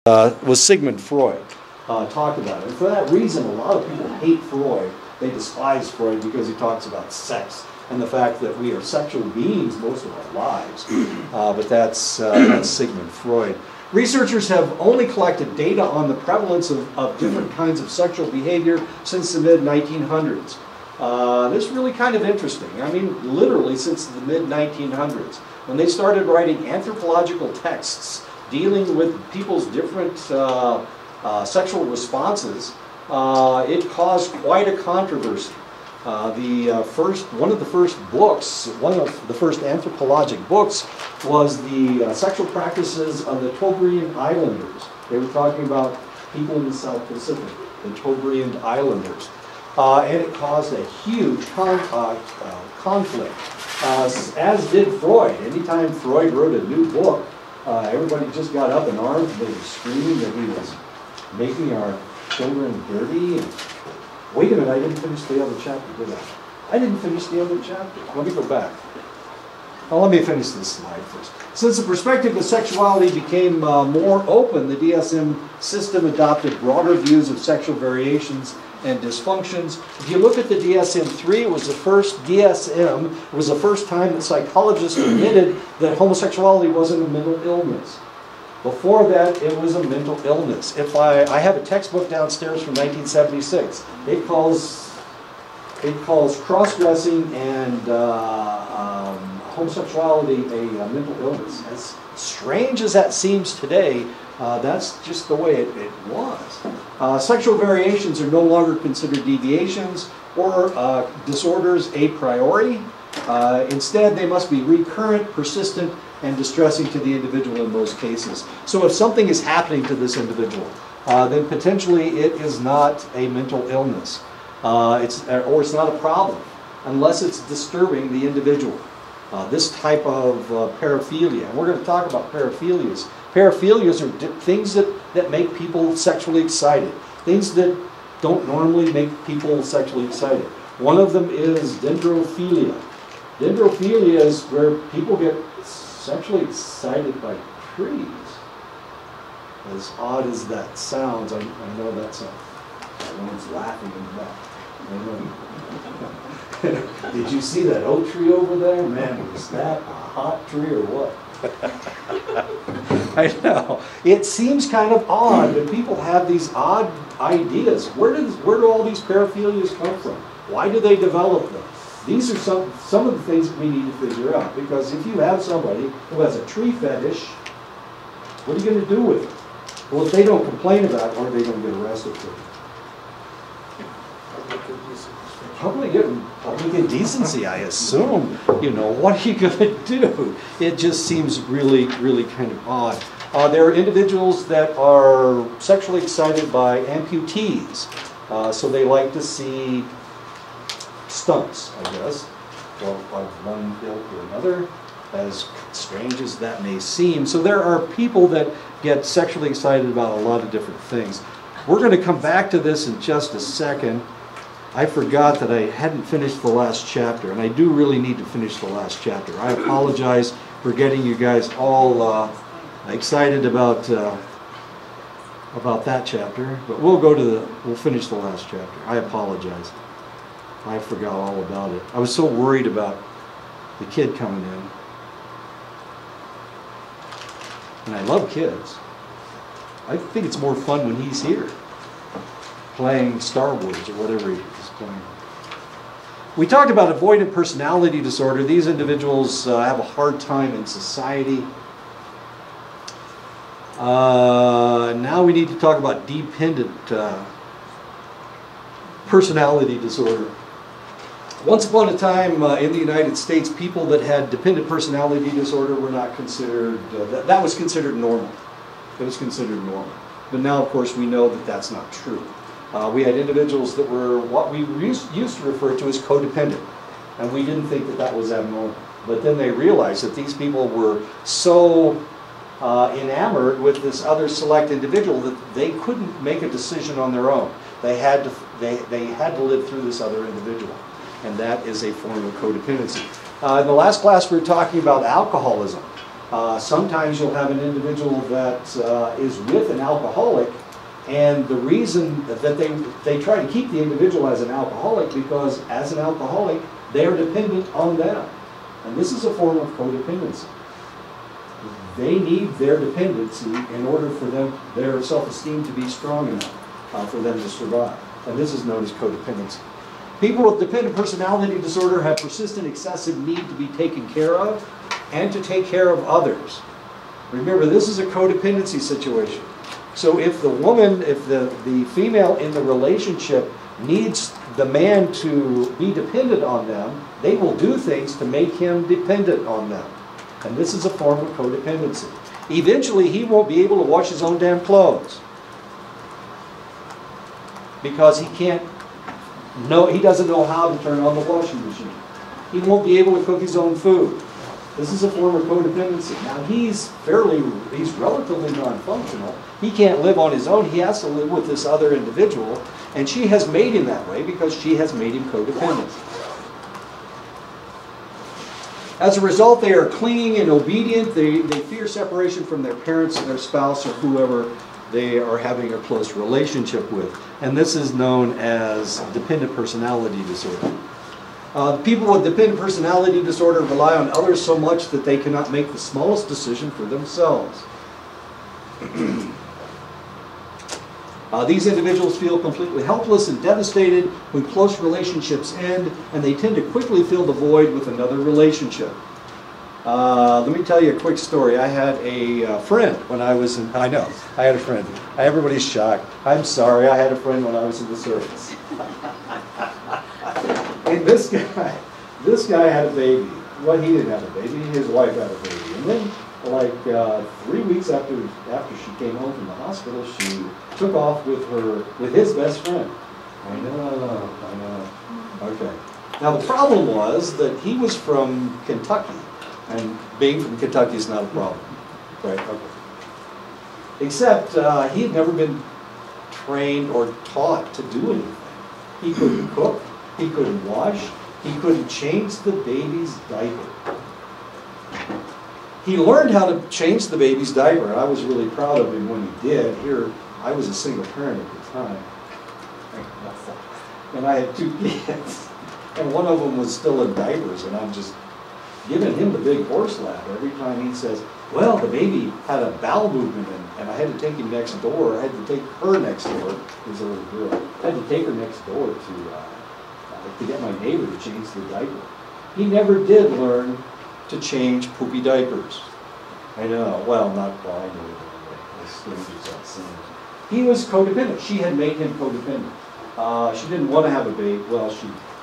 was Sigmund Freud. Talked about it. And for that reason, a lot of people hate Freud. They despise Freud because he talks about sex and the fact that we are sexual beings most of our lives. But that's Sigmund Freud. Researchers have only collected data on the prevalence of different kinds of sexual behavior since the mid-1900s. This is really kind of interesting. I mean, literally since the mid-1900s, when they started writing anthropological texts dealing with people's different sexual responses, it caused quite a controversy. One of the first anthropologic books was the sexual practices of the Tobrian Islanders. They were talking about people in the South Pacific, the Tobrian Islanders. And it caused a huge conflict, as did Freud. Anytime Freud wrote a new book, everybody just got up in arms. They were screaming that he was making our children dirty. And wait a minute, I didn't finish the other chapter, did I? I didn't finish the other chapter. Let me go back. Well, let me finish this slide first. Since the perspective of sexuality became more open, the DSM system adopted broader views of sexual variations and dysfunctions. If you look at the DSM-3, it was the first DSM, it was the first time that psychologists admitted that homosexuality wasn't a mental illness. Before that, it was a mental illness. If I have a textbook downstairs from 1976. It calls cross-dressing and homosexuality a mental illness. As strange as that seems today, that's just the way it was. Sexual variations are no longer considered deviations or disorders a priori. Instead, they must be recurrent, persistent, and distressing to the individual in most cases. So if something is happening to this individual, then potentially it is not a mental illness. It's not a problem, unless it's disturbing the individual. This type of paraphilia, and we're going to talk about paraphilias. Paraphilias are things that make people sexually excited, things that don't normally make people sexually excited. One of them is dendrophilia. Dendrophilia is where people get sexually excited by trees. As odd as that sounds, I know that's no one's laughing in the back. Did you see that oak tree over there? Man, was that a hot tree or what? I know. It seems kind of odd that people have these odd ideas. Where do all these paraphilias come from? Why do they develop them? These are some of the things that we need to figure out. Because if you have somebody who has a tree fetish, what are you going to do with it? Well, if they don't complain about it, are they going to get arrested for it? Public indecency, I assume. You know, what are you going to do? It just seems really, really kind of odd. There are individuals that are sexually excited by amputees. So they like to see stunts, I guess, or of one ilk or another, as strange as that may seem. So there are people that get sexually excited about a lot of different things. We're going to come back to this in just a second. I forgot that I hadn't finished the last chapter, and I do really need to finish the last chapter. I apologize for getting you guys all excited about that chapter, but we'll finish the last chapter. I apologize. I forgot all about it. I was so worried about the kid coming in. And I love kids. I think it's more fun when he's here, playing Star Wars or whatever he's playing. We talked about avoidant personality disorder. These individuals have a hard time in society. Now we need to talk about dependent personality disorder. Once upon a time in the United States, people that had dependent personality disorder were not considered, that was considered normal. It was considered normal. But now, of course, we know that that's not true. We had individuals that were what we used to refer to as codependent, and we didn't think that that was abnormal. But then they realized that these people were so enamored with this other select individual that they couldn't make a decision on their own. They had to live through this other individual, and that is a form of codependency. In the last class, we were talking about alcoholism. Sometimes you'll have an individual that is with an alcoholic, and the reason that they try to keep the individual as an alcoholic because as an alcoholic, they are dependent on them. And this is a form of codependency. They need their dependency in order for their self-esteem to be strong enough for them to survive. And this is known as codependency. People with dependent personality disorder have persistent excessive need to be taken care of and to take care of others. Remember, this is a codependency situation. So if the woman, if the female in the relationship needs the man to be dependent on them, they will do things to make him dependent on them. And this is a form of codependency. Eventually, he won't be able to wash his own damn clothes because he doesn't know how to turn on the washing machine. He won't be able to cook his own food. This is a form of codependency. Now, he's relatively non-functional. He can't live on his own. He has to live with this other individual, and she has made him that way because she has made him codependent. As a result, they are clinging and obedient. They fear separation from their parents and their spouse or whoever they are having a close relationship with. And this is known as dependent personality disorder. People with dependent personality disorder rely on others so much that they cannot make the smallest decision for themselves. These individuals feel completely helpless and devastated when close relationships end, and they tend to quickly fill the void with another relationship. Let me tell you a quick story. I had a friend when I was in, I know, I had a friend. Everybody's shocked. I'm sorry, I had a friend when I was in the service. And this guy had a baby. Well, he didn't have a baby, his wife had a baby. And then, like 3 weeks after she came home from the hospital, she took off with his best friend. I know. Okay. Now the problem was that he was from Kentucky, and being from Kentucky is not a problem, right? Okay. Except he had never been trained or taught to do anything. He couldn't cook, he couldn't wash, he couldn't change the baby's diaper. He learned how to change the baby's diaper. I was really proud of him when he did. Here, I was a single parent at the time. And I had 2 kids. And one of them was still in diapers, and I'm just giving him the big horse laugh every time he says, well, the baby had a bowel movement, and I had to take him next door. I had to take her next door. It was a little girl. I had to take her next door to get my neighbor to change the diaper. He never did learn to change poopy diapers. I know. Well, not while I knew it. He was codependent. She had made him codependent. She didn't want to have a baby. Well,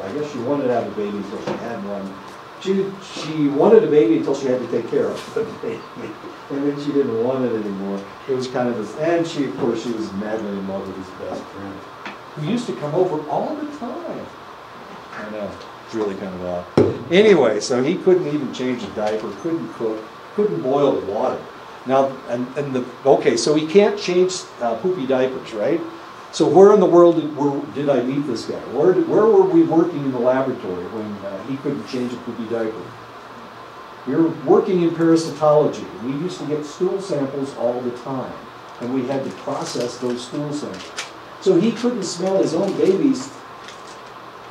I guess she wanted to have a baby until she had one. She wanted a baby until she had to take care of the baby. And then she didn't want it anymore. It was kind of this, and of course, she was madly in love with his best friend, who used to come over all the time. I know. It's really kind of odd. Anyway, so he couldn't even change a diaper, couldn't cook, couldn't boil water. Now, okay, so he can't change poopy diapers, right? So where in the world did I meet this guy? Where were we working in the laboratory when he couldn't change a poopy diaper? We were working in parasitology. We used to get stool samples all the time, and we had to process those stool samples. So he couldn't smell his own baby's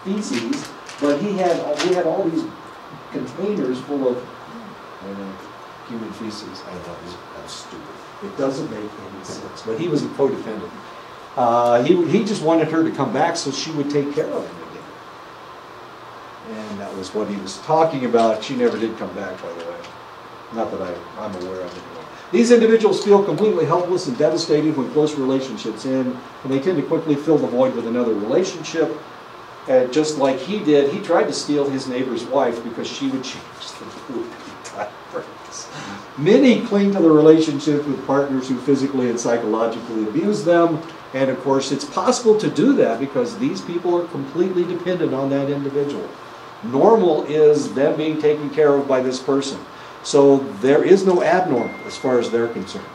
feces, but we had all these containers full of human feces. I thought that's stupid. It doesn't make any sense. But he was a codependent. He just wanted her to come back so she would take care of him again. And that was what he was talking about. She never did come back, by the way. Not that I'm aware of it. These individuals feel completely helpless and devastated when close relationships end, and they tend to quickly fill the void with another relationship. And just like he did, he tried to steal his neighbor's wife because she would change the food diapers. Many cling to the relationship with partners who physically and psychologically abuse them. And of course, it's possible to do that because these people are completely dependent on that individual. Normal is them being taken care of by this person. So there is no abnormal as far as they're concerned.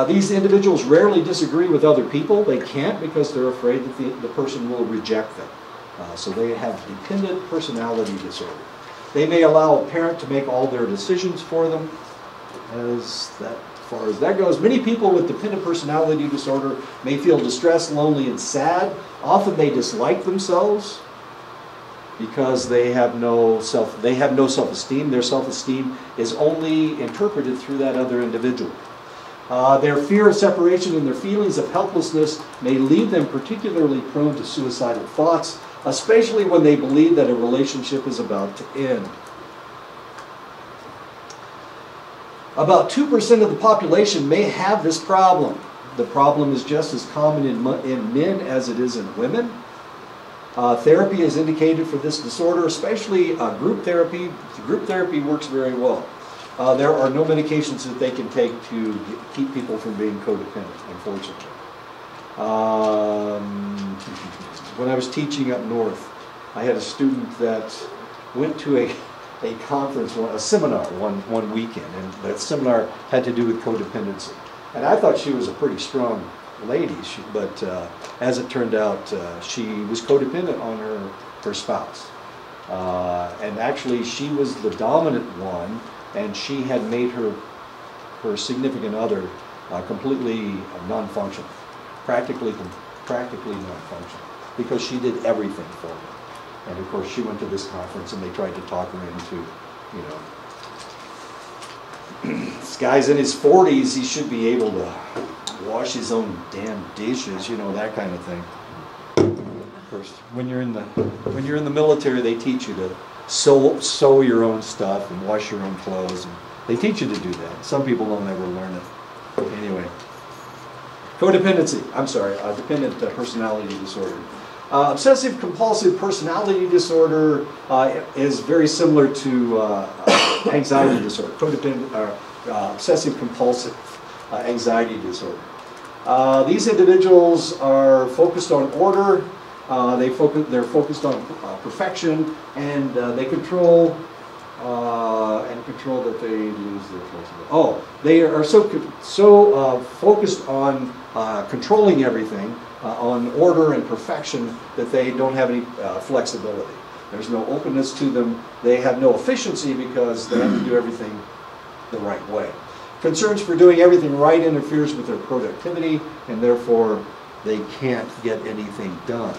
These individuals rarely disagree with other people. They can't because they're afraid that the person will reject them. So they have dependent personality disorder. They may allow a parent to make all their decisions for them. As far as that goes, many people with dependent personality disorder may feel distressed, lonely, and sad. Often they dislike themselves because they have no self-esteem. Their self-esteem is only interpreted through that other individual. Their fear of separation and their feelings of helplessness may leave them particularly prone to suicidal thoughts, especially when they believe that a relationship is about to end. About 2% of the population may have this problem. The problem is just as common in men as it is in women. Therapy is indicated for this disorder, especially group therapy. Group therapy works very well. There are no medications that they can take to keep people from being codependent, unfortunately. When I was teaching up north, I had a student that went to a conference, a seminar one weekend, and that seminar had to do with codependency. And I thought she was a pretty strong lady, but as it turned out, she was codependent on her spouse. And actually, she was the dominant one, and she had made her significant other completely non-functional, practically non-functional, because she did everything for her. And of course, she went to this conference, and they tried to talk her into, this guy's in his 40s, he should be able to wash his own damn dishes, that kind of thing. Of course, when you're in the military, they teach you to sew your own stuff and wash your own clothes. And they teach you to do that. Some people don't ever learn it. Anyway, dependent personality disorder. Obsessive compulsive personality disorder is very similar to anxiety disorder, obsessive compulsive anxiety disorder. These individuals are focused on order, they're focused on perfection, and they control that they lose their flexibility. They are so focused on controlling everything, on order and perfection, that they don't have any flexibility. There's no openness to them. They have no efficiency because they have to do everything the right way. Concerns for doing everything right interferes with their productivity, and therefore they can't get anything done.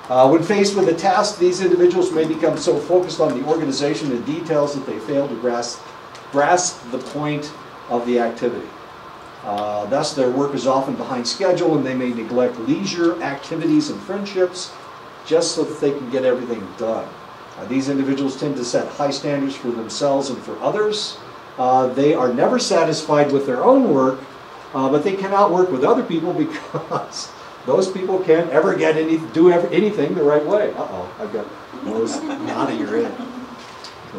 When faced with a task, these individuals may become so focused on the organization and details that they fail to grasp the point of the activity. Thus, their work is often behind schedule, and they may neglect leisure, activities, and friendships just so that they can get everything done. These individuals tend to set high standards for themselves and for others. They are never satisfied with their own work, but they cannot work with other people because those people can't ever do anything the right way. I've got nose out of your head.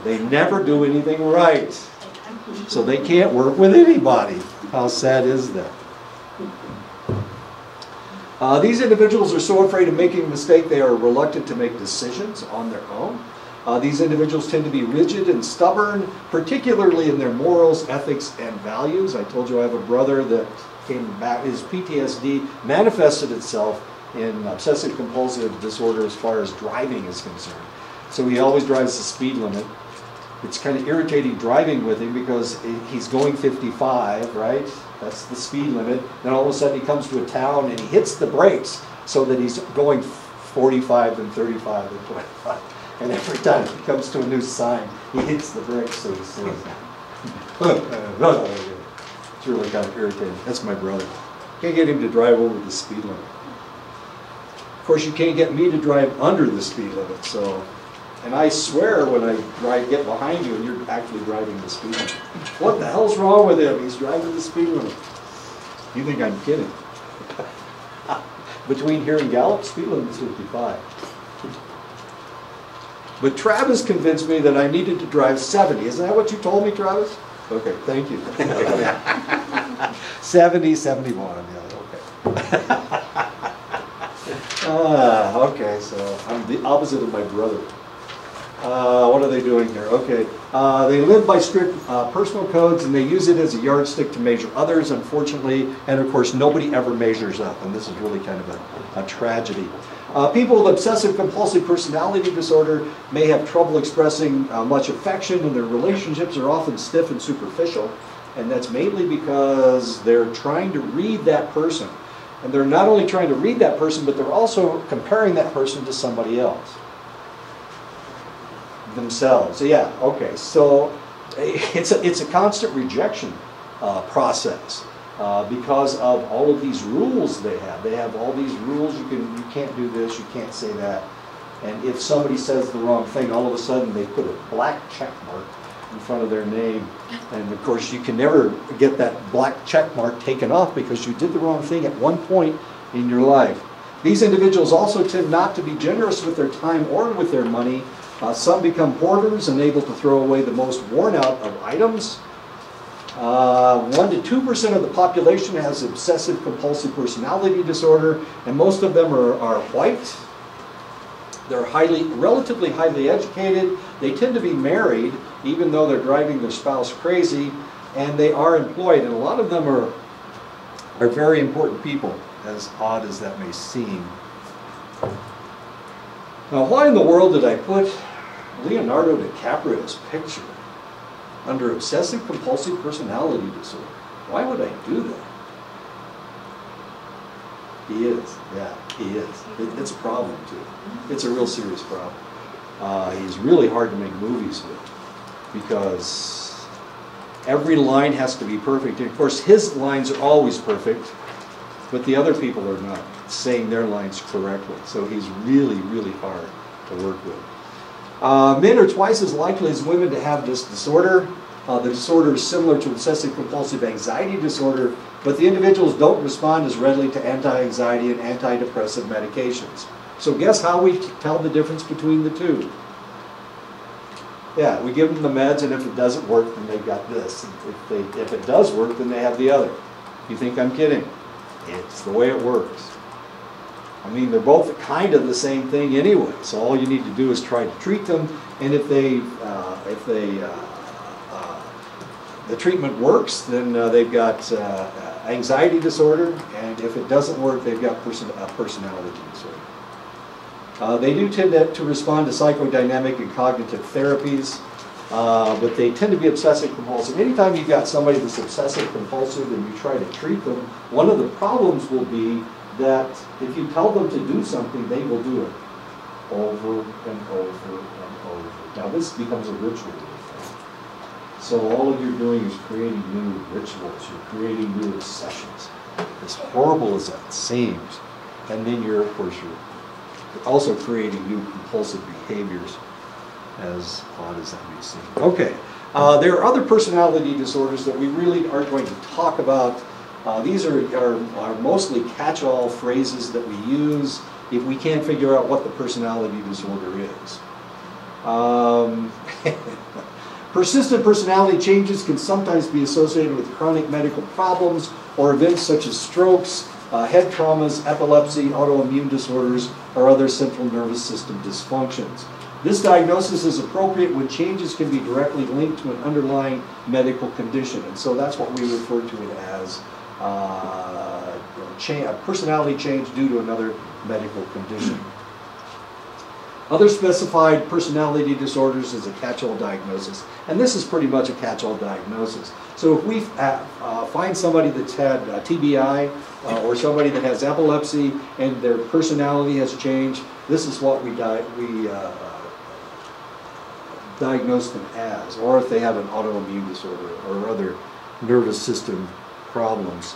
They never do anything right, so they can't work with anybody. How sad is that? These individuals are so afraid of making a mistake they are reluctant to make decisions on their own. These individuals tend to be rigid and stubborn, particularly in their morals, ethics, and values. I told you I have a brother that came back, his PTSD manifested itself in obsessive compulsive disorder as far as driving is concerned. So he always drives the speed limit. It's kind of irritating driving with him because he's going 55, right? That's the speed limit. Then all of a sudden he comes to a town and he hits the brakes so that he's going 45 and 35 and 25. And every time he comes to a new sign, he hits the brakes so he slows down. It's really kind of irritating. That's my brother. Can't get him to drive over the speed limit. Of course, you can't get me to drive under the speed limit, so... And I swear when I get behind you and you're actually driving the speed limit. What the hell's wrong with him? He's driving the speed limit. You think I'm kidding. Between here and Gallup, speed limit is 55. But Travis convinced me that I needed to drive 70. Isn't that what you told me, Travis? Okay, thank you. 70, 71, yeah, okay. Okay, so I'm the opposite of my brother. What are they doing here? Okay, they live by strict personal codes, and they use it as a yardstick to measure others, unfortunately, and of course nobody ever measures up, and this is really kind of a tragedy. People with obsessive compulsive personality disorder may have trouble expressing much affection, and their relationships are often stiff and superficial. And that's mainly because they're trying to read that person. And they're not only trying to read that person, but they're also comparing that person to somebody else. Themselves. Yeah, okay. So it's a constant rejection process because of all of these rules they have. They have all these rules. You can't do this, you can't say that. And if somebody says the wrong thing, all of a sudden they put a black check mark in front of their name. And of course you can never get that black check mark taken off because you did the wrong thing at one point in your life. These individuals also tend not to be generous with their time or with their money. Some become hoarders and able to throw away the most worn out of items. 1 to 2% of the population has obsessive compulsive personality disorder, and most of them are white. They're relatively highly educated. They tend to be married, even though they're driving their spouse crazy, and they are employed. And a lot of them are very important people, as odd as that may seem. Now, why in the world did I put Leonardo DiCaprio's picture under obsessive compulsive personality disorder? Why would I do that? He is, yeah, he is. It's a problem too. It's a real serious problem. He's really hard to make movies with because every line has to be perfect. And of course, his lines are always perfect, but the other people are not saying their lines correctly. So he's really, really hard to work with. Men are twice as likely as women to have this disorder. The disorder is similar to obsessive compulsive anxiety disorder, but the individuals don't respond as readily to anti-anxiety and antidepressant medications. So guess how we tell the difference between the two? Yeah, we give them the meds, and if it doesn't work, then they've got this. If it does work, then they have the other. You think I'm kidding? It's the way it works. I mean, they're both kind of the same thing anyway, so all you need to do is try to treat them, and if the treatment works, then they've got anxiety disorder, and if it doesn't work, they've got personality disorder. They do tend to respond to psychodynamic and cognitive therapies, but they tend to be obsessive compulsive. Anytime you've got somebody that's obsessive compulsive and you try to treat them, one of the problems will be that if you tell them to do something, they will do it over and over and over. Now this becomes a ritual. So all you're doing is creating new rituals, you're creating new obsessions. As horrible as that seems, and then you're also creating new compulsive behaviors, as odd as that may seem. Okay, there are other personality disorders that we really aren't going to talk about. These are mostly catch-all phrases that we use if we can't figure out what the personality disorder is. Persistent personality changes can sometimes be associated with chronic medical problems or events such as strokes, head traumas, epilepsy, autoimmune disorders, or other central nervous system dysfunctions. This diagnosis is appropriate when changes can be directly linked to an underlying medical condition, and so that's what we refer to it as a personality change due to another medical condition. Other specified personality disorders is a catch-all diagnosis, and this is pretty much a catch-all diagnosis. So if we find somebody that's had TBI or somebody that has epilepsy and their personality has changed, this is what we diagnose them as, or if they have an autoimmune disorder or other nervous system problems.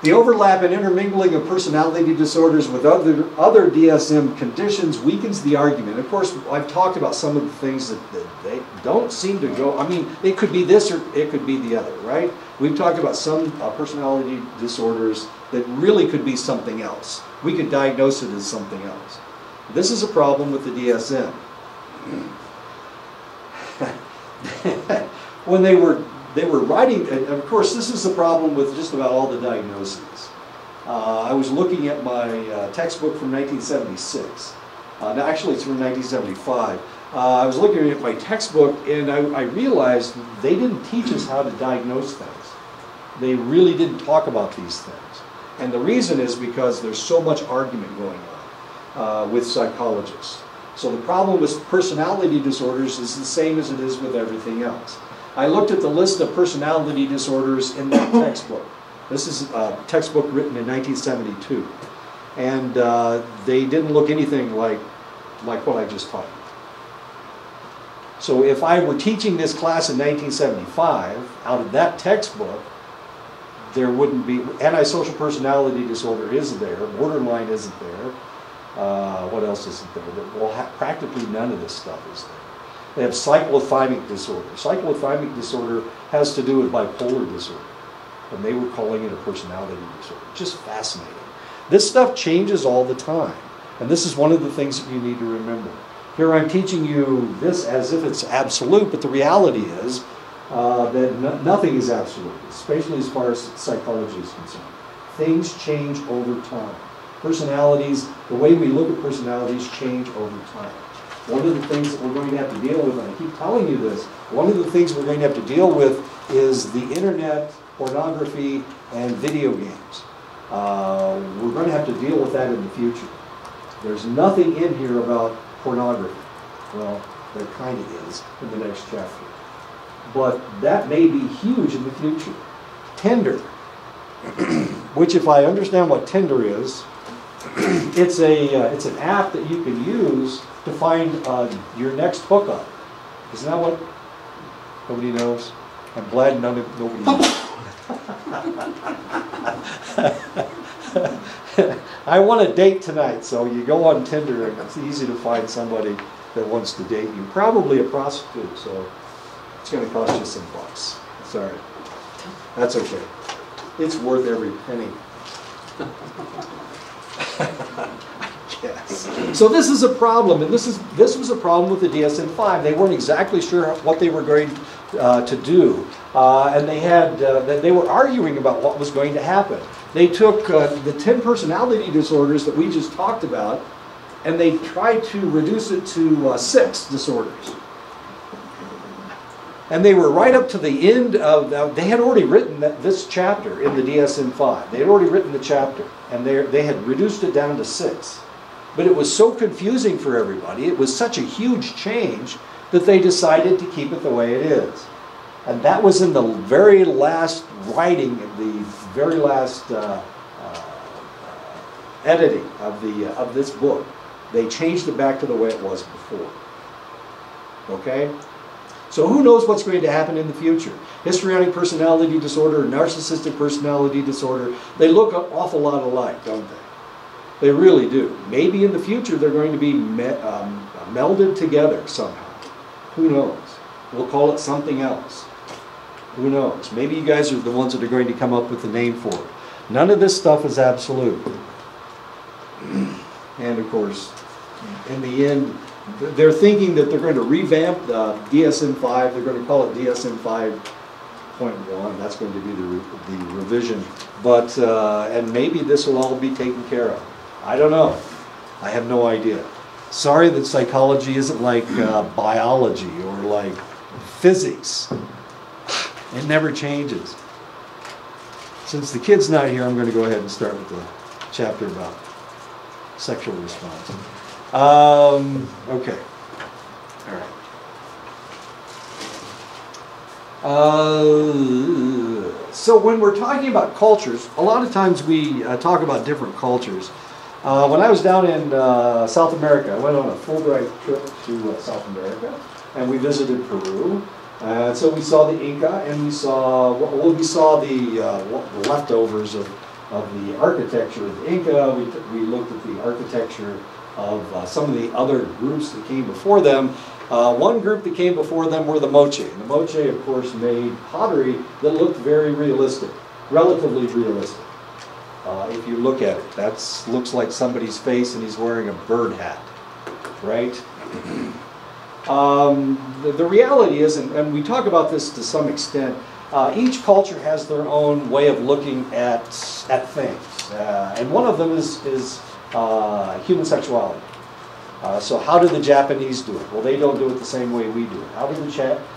The overlap and intermingling of personality disorders with other DSM conditions weakens the argument. Of course, I've talked about some of the things that they don't seem to go, I mean, it could be this or it could be the other, right? We've talked about some personality disorders that really could be something else. We could diagnose it as something else. This is a problem with the DSM. When they were writing, and of course this is the problem with just about all the diagnoses. I was looking at my textbook from 1976. Now actually it's from 1975. I was looking at my textbook and I realized they didn't teach us how to diagnose things. They really didn't talk about these things. And the reason is because there's so much argument going on. with psychologists. So the problem with personality disorders is the same as it is with everything else. I looked at the list of personality disorders in that textbook. This is a textbook written in 1972. And they didn't look anything like what I just taught you. So if I were teaching this class in 1975, out of that textbook, there wouldn't be, antisocial personality disorder is there, borderline isn't there. What else isn't there? Well, practically none of this stuff is there. They have cyclothymic disorder. Cyclothymic disorder has to do with bipolar disorder. And they were calling it a personality disorder. Just fascinating. This stuff changes all the time. And this is one of the things that you need to remember. Here I'm teaching you this as if it's absolute, but the reality is that nothing is absolute, especially as far as psychology is concerned. Things change over time. Personalities, the way we look at personalities change over time. One of the things that we're going to have to deal with, and I keep telling you this, one of the things we're going to have to deal with is the internet, pornography, and video games. We're going to have to deal with that in the future. There's nothing in here about pornography. Well, there kind of is in the next chapter. But that may be huge in the future. Tinder, which if I understand what Tinder is, it's an app that you can use to find your next hookup. Isn't that what? Nobody knows? I'm glad nobody knows. I want a date tonight, so you go on Tinder and it's easy to find somebody that wants to date you. Probably a prostitute, so it's going to cost you some bucks. Sorry. That's okay. It's worth every penny. Yes. So this is a problem, and this was a problem with the DSM-5. They weren't exactly sure what they were going to do, and they were arguing about what was going to happen. They took the 10 personality disorders that we just talked about, and they tried to reduce it to 6 disorders. And they were right up to the end of, they had already written this chapter in the DSM-5. They had already written the chapter, and they had reduced it down to 6. But it was so confusing for everybody, it was such a huge change, that they decided to keep it the way it is. And that was in the very last writing, the very last editing of this book. They changed it back to the way it was before. Okay? So who knows what's going to happen in the future? Histrionic personality disorder, narcissistic personality disorder, they look an awful lot alike, don't they? They really do. Maybe in the future they're going to be melded together somehow. Who knows? We'll call it something else. Who knows? Maybe you guys are the ones that are going to come up with a name for it. None of this stuff is absolute. And of course, in the end, they're thinking that they're going to revamp the DSM-5. They're going to call it DSM 5.1. That's going to be the revision. But, and maybe this will all be taken care of. I don't know. I have no idea. Sorry that psychology isn't like biology or like physics. It never changes. Since the kid's not here, I'm going to go ahead and start with the chapter about sexual response. Okay. All right. So when we're talking about cultures, a lot of times we talk about different cultures. When I was down in South America, I went on a Fulbright trip to South America, and we visited Peru. So we saw the Inca, and we saw the leftovers of the architecture of the Inca. We looked at the architecture of some of the other groups that came before them. One group that came before them were the Moche. And the Moche, of course, made pottery that looked very realistic, relatively realistic. If you look at it, that looks like somebody's face and he's wearing a bird hat, right? The reality is, and we talk about this to some extent, each culture has their own way of looking at things. And one of them is human sexuality. So how do the Japanese do it? Well, they don't do it the same way we do it. How do the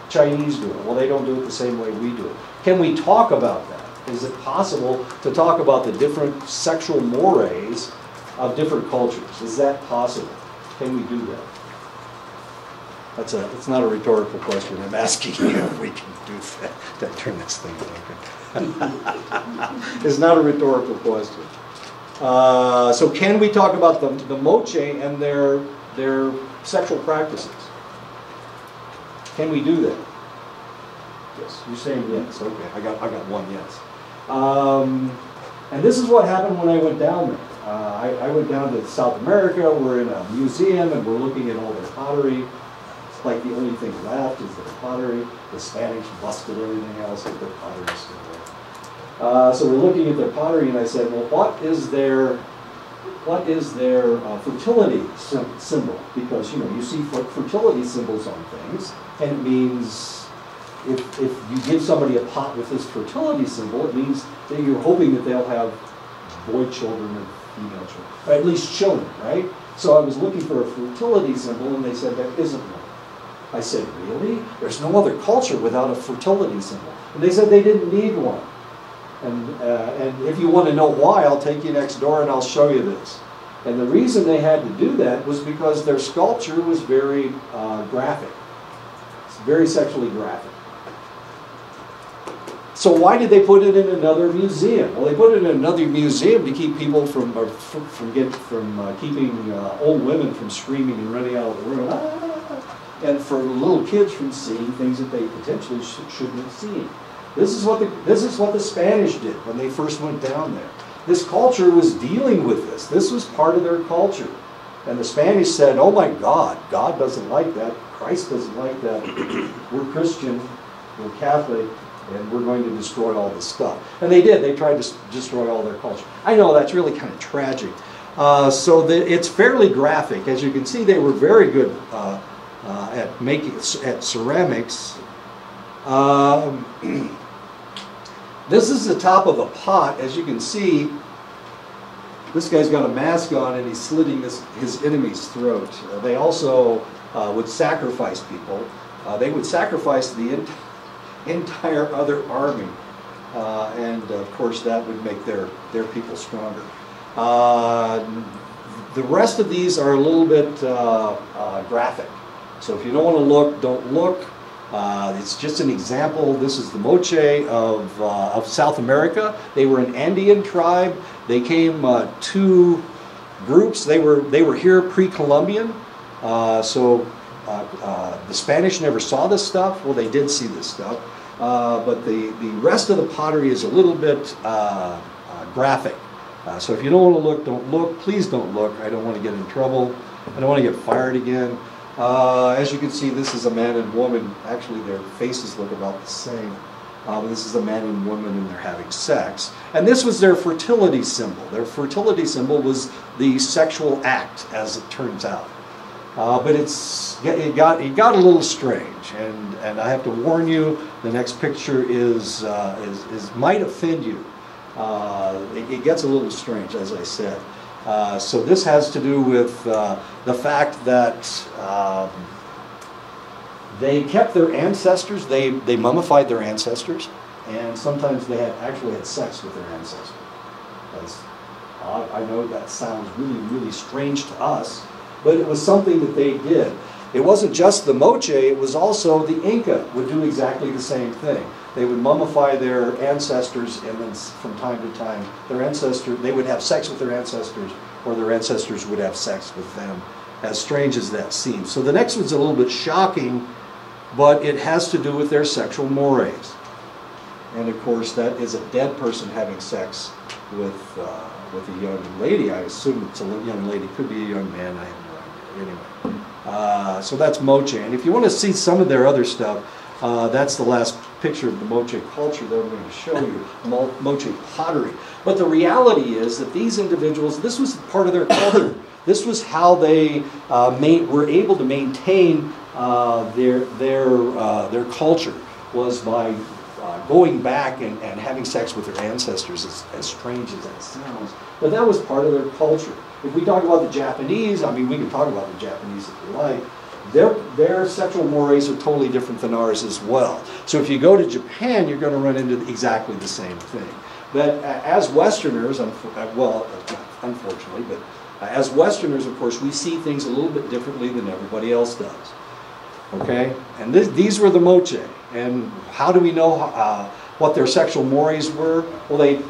Chinese do it? Well, they don't do it the same way we do it. Can we talk about that? Is it possible to talk about the different sexual mores of different cultures. Is that possible? Can we do that? It's not a rhetorical question. I'm asking you if we can do that. Did I turn this thing on? It's not a rhetorical question. So can we talk about the Moche and their sexual practices? Can we do that? Yes. You're saying yes. Okay. I got one yes. And this is what happened when I went down there. I went down to South America. We're in a museum and we're looking at all their pottery. It's like the only thing left is their pottery. The Spanish busted everything else, but their pottery is still there. So we're looking at their pottery, and I said, well, what is their fertility symbol? Because you see fertility symbols on things, and it means if you give somebody a pot with this fertility symbol, it means that you're hoping that they'll have boy children or female children, or at least children, right? So I was looking for a fertility symbol, and they said there isn't one. I said, really? There's no other culture without a fertility symbol. And they said they didn't need one. And if you want to know why, I'll take you next door and I'll show you this. And the reason they had to do that was because their sculpture was very graphic. It's very sexually graphic. So why did they put it in another museum? Well, they put it in another museum to keep people from keeping old women from screaming and running out of the room, and for little kids from seeing things that they potentially shouldn't have seen. This is what the Spanish did when they first went down there. This culture was dealing with this. This was part of their culture. And the Spanish said, oh my God, God doesn't like that. Christ doesn't like that. We're Christian, we're Catholic, and we're going to destroy all this stuff. And they did. They tried to destroy all their culture. I know that's really kind of tragic. So it's fairly graphic. As you can see, they were very good at ceramics. This is the top of a pot. As you can see, this guy's got a mask on and he's slitting his enemy's throat. They also would sacrifice people. They would sacrifice the entire other army. And of course that would make their people stronger. The rest of these are a little bit graphic. So if you don't want to look, don't look. It's just an example. This is the Moche of South America. They were an Andean tribe. They came two groups. They were here pre-Columbian. So the Spanish never saw this stuff. Well, they did see this stuff. But the rest of the pottery is a little bit graphic. So if you don't want to look, don't look. Please don't look. I don't want to get in trouble. I don't want to get fired again. As you can see, this is a man and woman. Actually, their faces look about the same. But this is a man and woman, and they're having sex. And this was their fertility symbol. Their fertility symbol was the sexual act, as it turns out. But it got a little strange, and I have to warn you. The next picture might offend you. It gets a little strange, as I said. So this has to do with the fact that they kept their ancestors. They mummified their ancestors, and sometimes they actually had sex with their ancestors. I know that sounds really, really strange to us, but it was something that they did. It wasn't just the Moche, it was also the Inca would do exactly the same thing. They would mummify their ancestors, and then from time to time, they would have sex with their ancestors, or their ancestors would have sex with them, as strange as that seems. So the next one's a little bit shocking, but it has to do with their sexual mores. And of course, that is a dead person having sex with a young lady. I assume it's a young lady, could be a young man, I have no idea. Anyway, so that's Moche. And if you want to see some of their other stuff, that's the last picture of the Moche culture that I'm going to show you, Moche pottery. But the reality is that these individuals, this was part of their culture. This was how they were able to maintain their culture, was by going back and having sex with their ancestors, as strange as that sounds. But that was part of their culture. If we talk about the Japanese, I mean, we can talk about the Japanese if you like. Their sexual mores are totally different than ours as well. So if you go to Japan, you're going to run into exactly the same thing. But as Westerners, well, unfortunately, but As Westerners, of course, we see things a little bit differently than everybody else does. Okay? And these were the moche. And how do we know what their sexual mores were? Well, they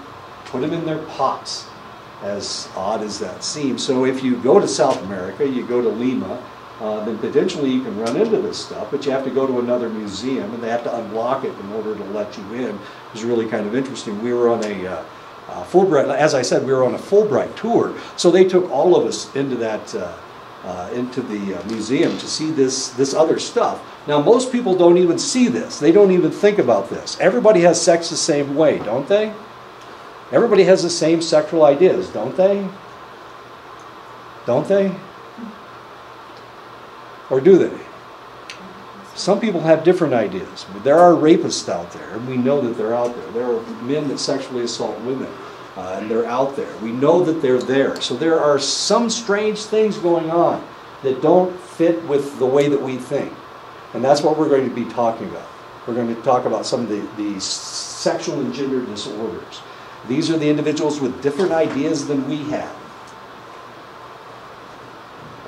put them in their pots, as odd as that seems. So if you go to South America, you go to Lima, then potentially you can run into this stuff, but you have to go to another museum, and they have to unlock it in order to let you in. It was really kind of interesting. We were on a Fulbright, as I said, we were on a Fulbright tour, so they took all of us into that, into the museum to see this other stuff. Now, most people don't even see this. They don't even think about this. Everybody has sex the same way, don't they? Everybody has the same sexual ideas, don't they? Don't they? Or do they? Some people have different ideas. But there are rapists out there, and we know that they're out there. There are men that sexually assault women, and they're out there. We know that they're there. So there are some strange things going on that don't fit with the way that we think. And that's what we're going to be talking about. We're going to talk about some of the sexual and gender disorders. These are the individuals with different ideas than we have.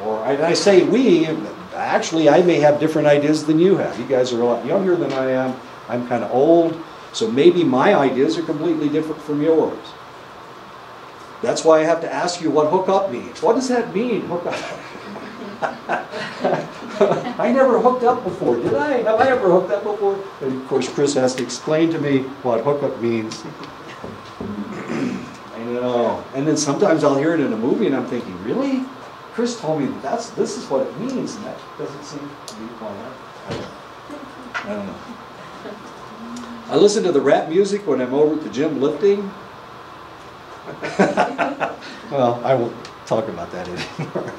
Or I say we, actually I may have different ideas than you have. You guys are a lot younger than I am. I'm kind of old. So maybe my ideas are completely different from yours. That's why I have to ask you what hook up means. What does that mean, hook up? I never hooked up before, did I? Have I ever hooked up before? And of course Chris has to explain to me what hookup means. I know. And then sometimes I'll hear it in a movie and I'm thinking, really? Chris told me that this is what it means, and that doesn't seem to be why. I don't know. I listen to the rap music when I'm over at the gym lifting. Well, I won't talk about that anymore.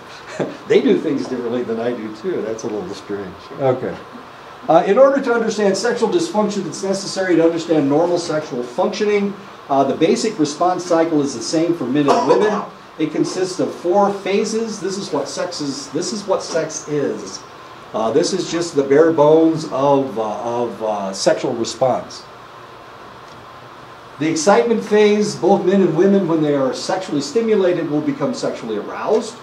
They do things differently than I do too. That's a little strange. Okay. In order to understand sexual dysfunction, it's necessary to understand normal sexual functioning. The basic response cycle is the same for men and women. It consists of 4 phases. This is what sex is. This is what sex is. This is just the bare bones of sexual response. The excitement phase, both men and women, when they are sexually stimulated, will become sexually aroused.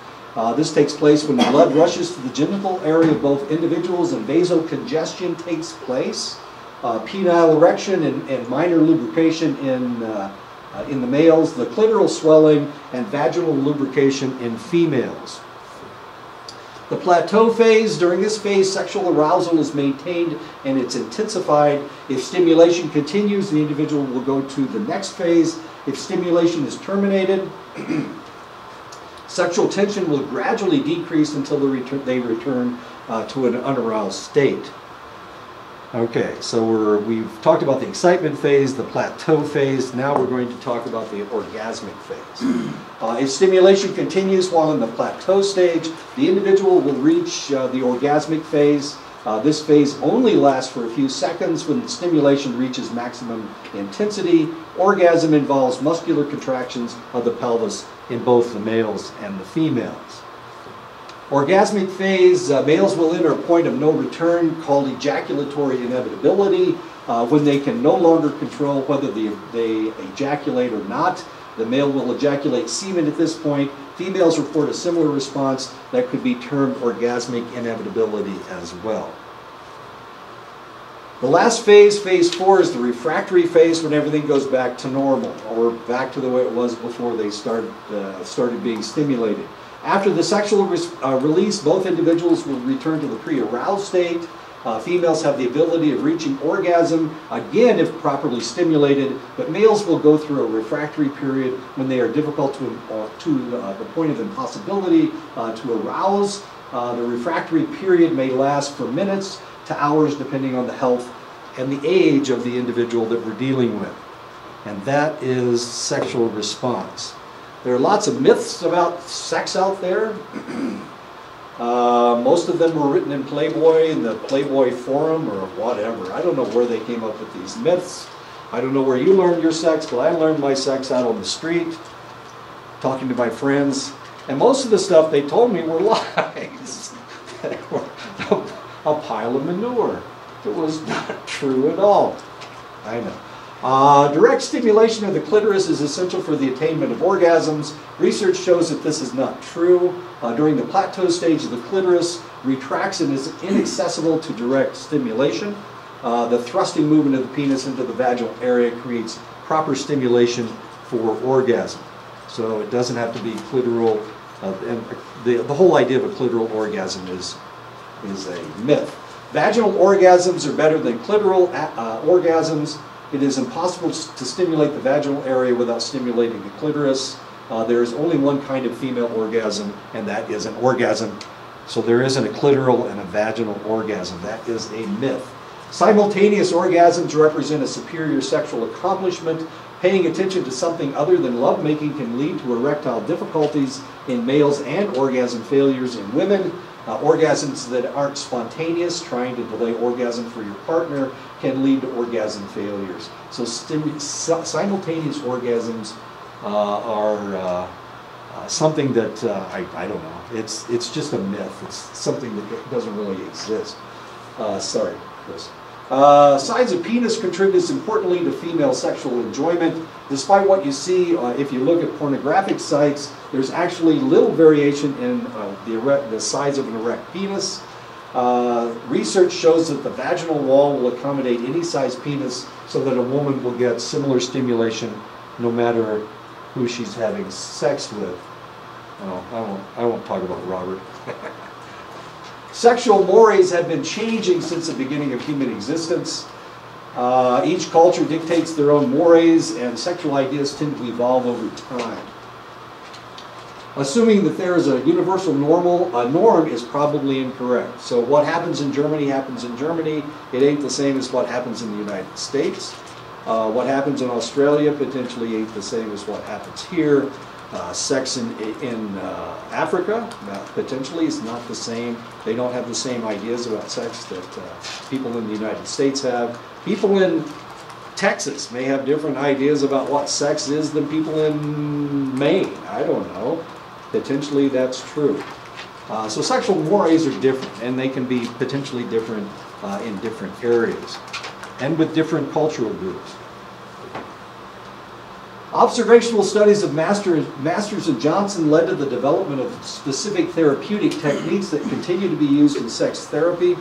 This takes place when blood rushes to the genital area of both individuals and vasocongestion takes place. Penile erection and minor lubrication in the males, the clitoral swelling and vaginal lubrication in females. The plateau phase, during this phase, sexual arousal is maintained and it's intensified. If stimulation continues, the individual will go to the next phase. If stimulation is terminated, sexual tension will gradually decrease until they return to an unaroused state. Okay, so we've talked about the excitement phase, the plateau phase. Now we're going to talk about the orgasmic phase. If stimulation continues while in the plateau stage, the individual will reach the orgasmic phase. This phase only lasts for a few seconds. When stimulation reaches maximum intensity, orgasm involves muscular contractions of the pelvis in both the males and the females. Orgasmic phase, males will enter a point of no return called ejaculatory inevitability, when they can no longer control whether they ejaculate or not. The male will ejaculate semen at this point. Females report a similar response that could be termed orgasmic inevitability as well. The last phase, phase 4, is the refractory phase, when everything goes back to normal, or back to the way it was before they started being stimulated. After the sexual release, both individuals will return to the pre-aroused state. Females have the ability of reaching orgasm, again if properly stimulated, but males will go through a refractory period when they are difficult to the point of impossibility to arouse. The refractory period may last for minutes to hours depending on the health and the age of the individual that we're dealing with. And that is sexual response. There are lots of myths about sex out there. Most of them were written in Playboy, in the Playboy forum or whatever. I don't know where they came up with these myths. I don't know where you learned your sex, but I learned my sex out on the street, talking to my friends. And most of the stuff they told me were lies. They were a pile of manure. It was not true at all. I know. Direct stimulation of the clitoris is essential for the attainment of orgasms. Research shows that this is not true. During the plateau stage of the clitoris, retracts and is inaccessible to direct stimulation. The thrusting movement of the penis into the vaginal area creates proper stimulation for orgasm. So it doesn't have to be clitoral, and the whole idea of a clitoral orgasm is a myth. Vaginal orgasms are better than clitoral orgasms. It is impossible to stimulate the vaginal area without stimulating the clitoris. There is only one kind of female orgasm, and that is an orgasm. So there isn't a clitoral and a vaginal orgasm. That is a myth. Simultaneous orgasms represent a superior sexual accomplishment. Paying attention to something other than lovemaking can lead to erectile difficulties in males and orgasm failures in women. Orgasms that aren't spontaneous, trying to delay orgasm for your partner, can lead to orgasm failures. So simultaneous orgasms are something that I don't know. It's just a myth. It's something that doesn't really exist. Sorry, Chris. Size of penis contributes importantly to female sexual enjoyment. Despite what you see, if you look at pornographic sites, there's actually little variation in the size of an erect penis. Research shows that the vaginal wall will accommodate any size penis so that a woman will get similar stimulation no matter who she's having sex with. Oh, I won't talk about Robert. Sexual mores have been changing since the beginning of human existence. Each culture dictates their own mores, and sexual ideas tend to evolve over time. Assuming that there is a universal norm is probably incorrect. So what happens in Germany happens in Germany. It ain't the same as what happens in the United States. What happens in Australia potentially ain't the same as what happens here. Sex in Africa potentially is not the same. They don't have the same ideas about sex that people in the United States have. People in Texas may have different ideas about what sex is than people in Maine. I don't know. Potentially that's true. So sexual mores are different, and they can be potentially different in different areas and with different cultural groups. Observational studies of Masters and Johnson led to the development of specific therapeutic techniques that continue to be used in sex therapy.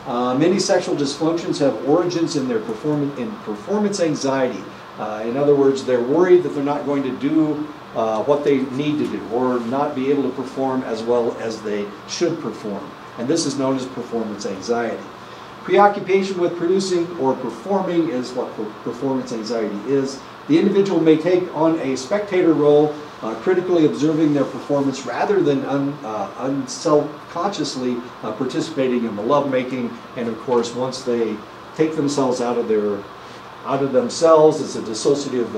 Many sexual dysfunctions have origins in their performance anxiety. In other words, they're worried that they're not going to do what they need to do, or not be able to perform as well as they should perform. And this is known as performance anxiety. Preoccupation with producing or performing is what performance anxiety is. The individual may take on a spectator role, critically observing their performance rather than self-consciously participating in the lovemaking. And of course, once they take themselves out of themselves as a dissociative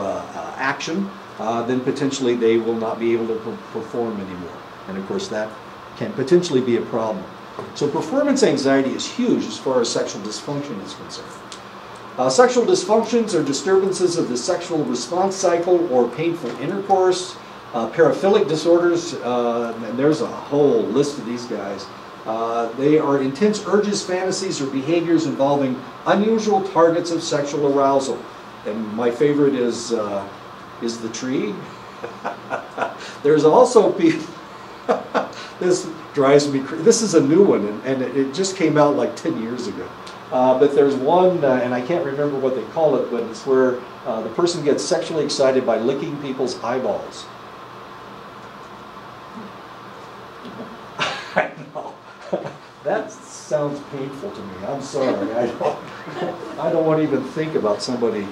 action, then potentially they will not be able to perform anymore. And of course, that can potentially be a problem. So performance anxiety is huge as far as sexual dysfunction is concerned. Sexual dysfunctions are disturbances of the sexual response cycle or painful intercourse. Paraphilic disorders, and there's a whole list of these guys. They are intense urges, fantasies, or behaviors involving unusual targets of sexual arousal. And my favorite is the tree. There's also people. This drives me crazy. This is a new one, and it just came out like 10 years ago. But there's one, and I can't remember what they call it, but it's where the person gets sexually excited by licking people's eyeballs. I know. That sounds painful to me. I'm sorry. I don't want to even think about somebody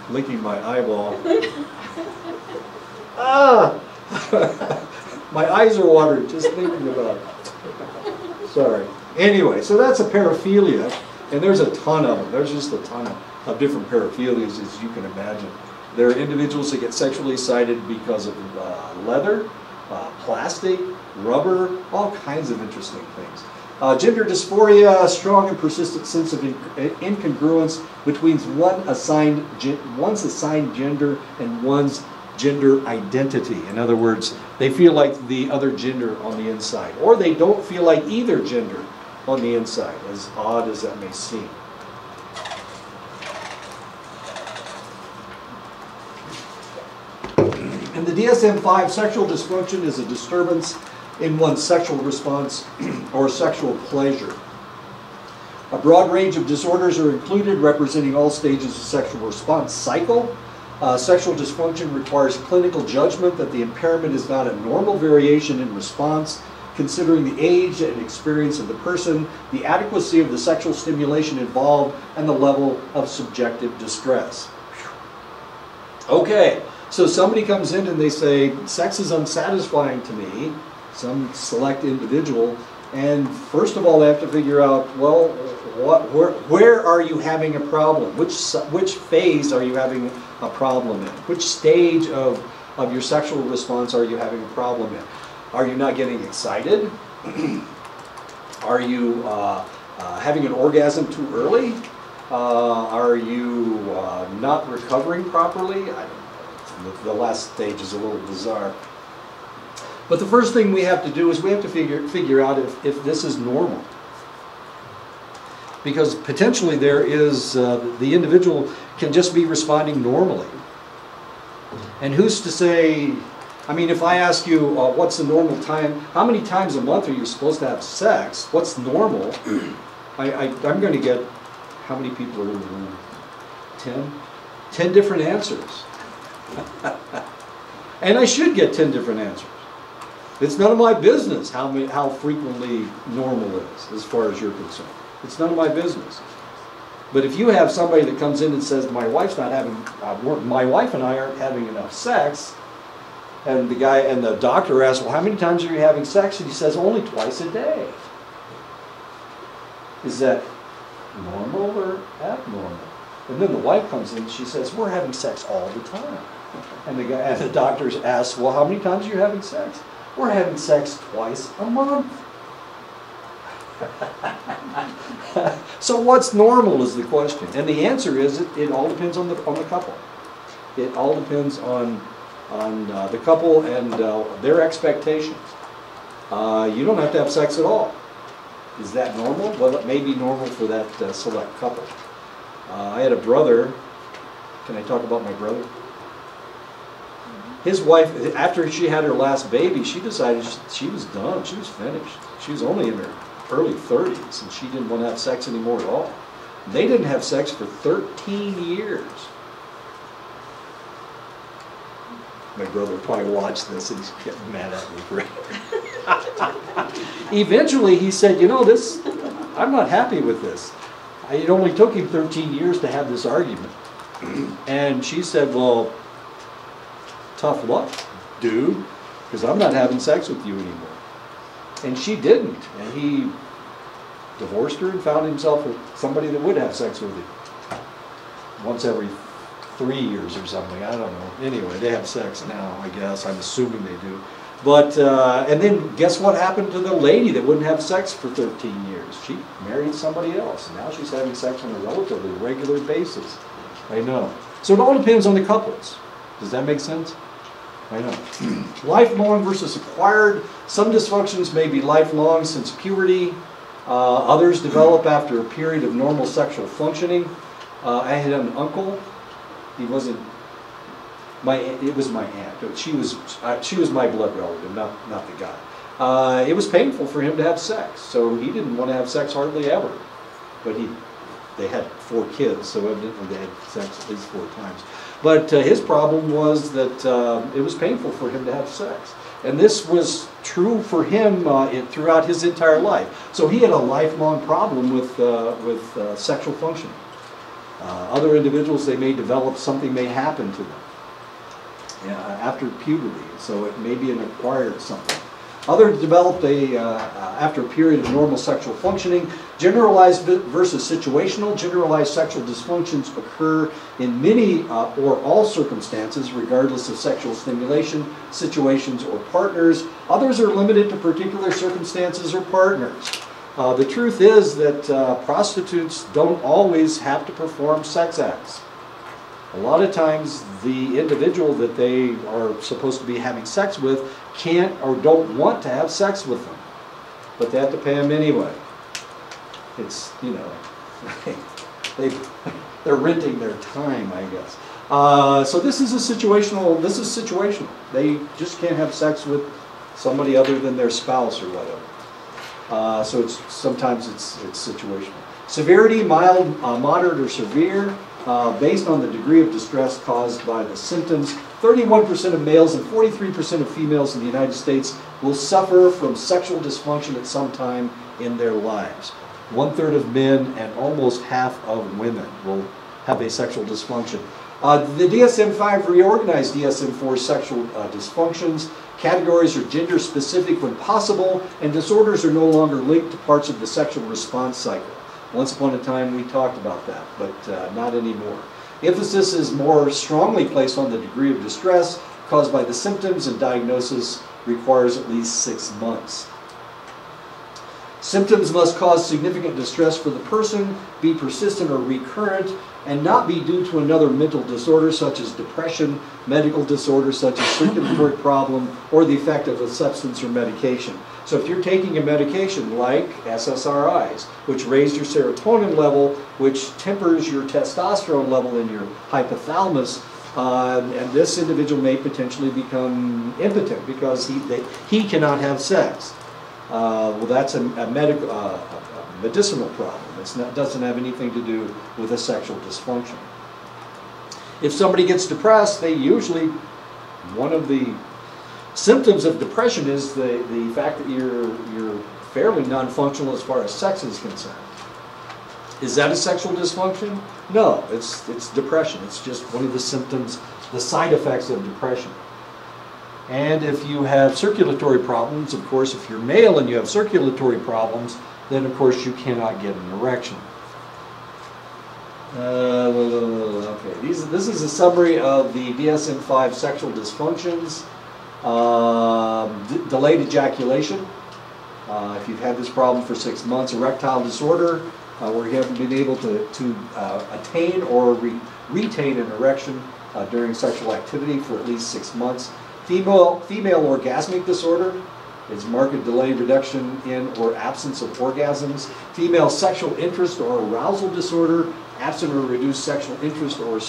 licking my eyeball. My eyes are watering just thinking about it. Sorry. Anyway, so that's a paraphilia. And there's a ton of them. There's just a ton of different paraphilias, as you can imagine. There are individuals that get sexually excited because of leather, plastic, rubber, all kinds of interesting things. Gender dysphoria, a strong and persistent sense of incongruence between one's assigned gender and one's gender identity. In other words, they feel like the other gender on the inside, or they don't feel like either gender on the inside, as odd as that may seem. In the DSM-5, sexual dysfunction is a disturbance in one's sexual response or sexual pleasure. A broad range of disorders are included, representing all stages of sexual response cycle. Sexual dysfunction requires clinical judgment that the impairment is not a normal variation in response, considering the age and experience of the person, the adequacy of the sexual stimulation involved, and the level of subjective distress. Okay, so somebody comes in and they say, sex is unsatisfying to me, some select individual, and first of all they have to figure out, well, where are you having a problem? Which phase are you having a problem in? Which stage of your sexual response are you having a problem in? Are you not getting excited? Are you having an orgasm too early? Are you not recovering properly? I don't know. The last stage is a little bizarre. But the first thing we have to do is we have to figure out if this is normal. Because potentially there is, the individual can just be responding normally. And who's to say, I mean, if I ask you, what's the normal time, how many times a month are you supposed to have sex? What's normal? I'm going to get, how many people are in the room? 10? 10 different answers. And I should get 10 different answers. It's none of my business how frequently normal is, as far as you're concerned. It's none of my business. But if you have somebody that comes in and says, my wife and I aren't having enough sex, and the doctor asks, well, how many times are you having sex? And he says, only twice a day. Is that normal or abnormal? And then the wife comes in and she says, we're having sex all the time. And the doctor asks, well, how many times are you having sex? We're having sex twice a month. So what's normal is the question. And the answer is it all depends on the couple. It all depends on the couple and their expectations. You don't have to have sex at all. Is that normal? Well, it may be normal for that select couple. I had a brother. Can I talk about my brother? His wife, after she had her last baby, she decided she was done. She was finished. She was only in her early 30s, and she didn't want to have sex anymore at all. They didn't have sex for 13 years. My brother will probably watch this, and he's getting mad at me for it. Eventually, he said, you know, I'm not happy with this. It only took him 13 years to have this argument. And she said, well, tough luck, dude, because I'm not having sex with you anymore. And she didn't. And he divorced her and found himself with somebody that would have sex with him once every 3 years or something. I don't know. Anyway, they have sex now, I guess. I'm assuming they do. But, and then guess what happened to the lady that wouldn't have sex for 13 years? She married somebody else. And now she's having sex on a relatively regular basis. I know. So it all depends on the couples. Does that make sense? I know. Lifelong versus acquired. Some dysfunctions may be lifelong since puberty. Others develop after a period of normal sexual functioning. I had an uncle. He wasn't it was my aunt. She was my blood relative, not the guy. It was painful for him to have sex, so he didn't want to have sex hardly ever. But they had 4 kids, so evidently they had sex at least 4 times. But his problem was that it was painful for him to have sex. And this was true for him throughout his entire life. So he had a lifelong problem with sexual functioning. Other individuals, they may develop, something may happen to them after puberty, so it may be an acquired something. Others developed after a period of normal sexual functioning. Generalized versus situational. Generalized sexual dysfunctions occur in many or all circumstances, regardless of sexual stimulation, situations, or partners. Others are limited to particular circumstances or partners. The truth is that prostitutes don't always have to perform sex acts. A lot of times the individual that they are supposed to be having sex with can't or don't want to have sex with them. But they have to pay them anyway. It's, you know, they're renting their time, I guess. So this is situational. They just can't have sex with somebody other than their spouse or whatever. So sometimes it's situational. Severity, mild, moderate, or severe, based on the degree of distress caused by the symptoms. 31% of males and 43% of females in the United States will suffer from sexual dysfunction at some time in their lives. 1/3 of men and almost half of women will have a sexual dysfunction. The DSM-5 reorganized DSM-4 sexual dysfunctions. Categories are gender specific when possible, and disorders are no longer linked to parts of the sexual response cycle. Once upon a time we talked about that, but not anymore. Emphasis is more strongly placed on the degree of distress caused by the symptoms, and diagnosis requires at least 6 months. Symptoms must cause significant distress for the person, be persistent or recurrent, and not be due to another mental disorder such as depression, medical disorders such as circulatory problem, or the effect of a substance or medication. So if you're taking a medication like SSRIs, which raise your serotonin level, which tempers your testosterone level in your hypothalamus, and this individual may potentially become impotent because he cannot have sex. Well, that's a medicinal problem. It doesn't have anything to do with a sexual dysfunction. If somebody gets depressed, they usually, one of the symptoms of depression is the fact that you're fairly non-functional as far as sex is concerned. Is that a sexual dysfunction? No, it's depression. It's just one of the symptoms, the side effects of depression. And if you have circulatory problems, of course, if you're male and you have circulatory problems, then of course you cannot get an erection. Okay, this is a summary of the DSM-5 sexual dysfunctions. Delayed ejaculation. If you've had this problem for 6 months, erectile disorder, where you haven't been able to attain or retain an erection during sexual activity for at least 6 months. Female orgasmic disorder is marked delay, reduction in or absence of orgasms. Female sexual interest or arousal disorder, absent or reduced sexual interest or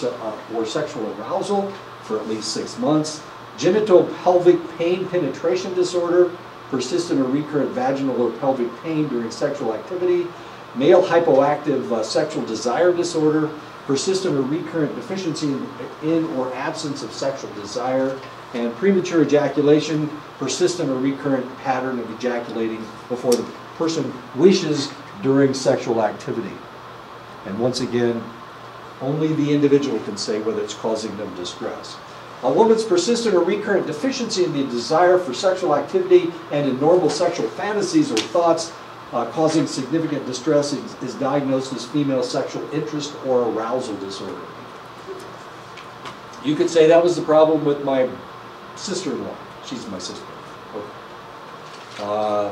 sexual arousal for at least 6 months. Genital pelvic pain penetration disorder, persistent or recurrent vaginal or pelvic pain during sexual activity. Male hypoactive sexual desire disorder, persistent or recurrent deficiency in or absence of sexual desire. And premature ejaculation, persistent or recurrent pattern of ejaculating before the person wishes during sexual activity. And once again, only the individual can say whether it's causing them distress. A woman's persistent or recurrent deficiency in the desire for sexual activity and in normal sexual fantasies or thoughts causing significant distress is diagnosed as female sexual interest or arousal disorder. You could say that was the problem with my sister-in-law. She's my sister. Okay.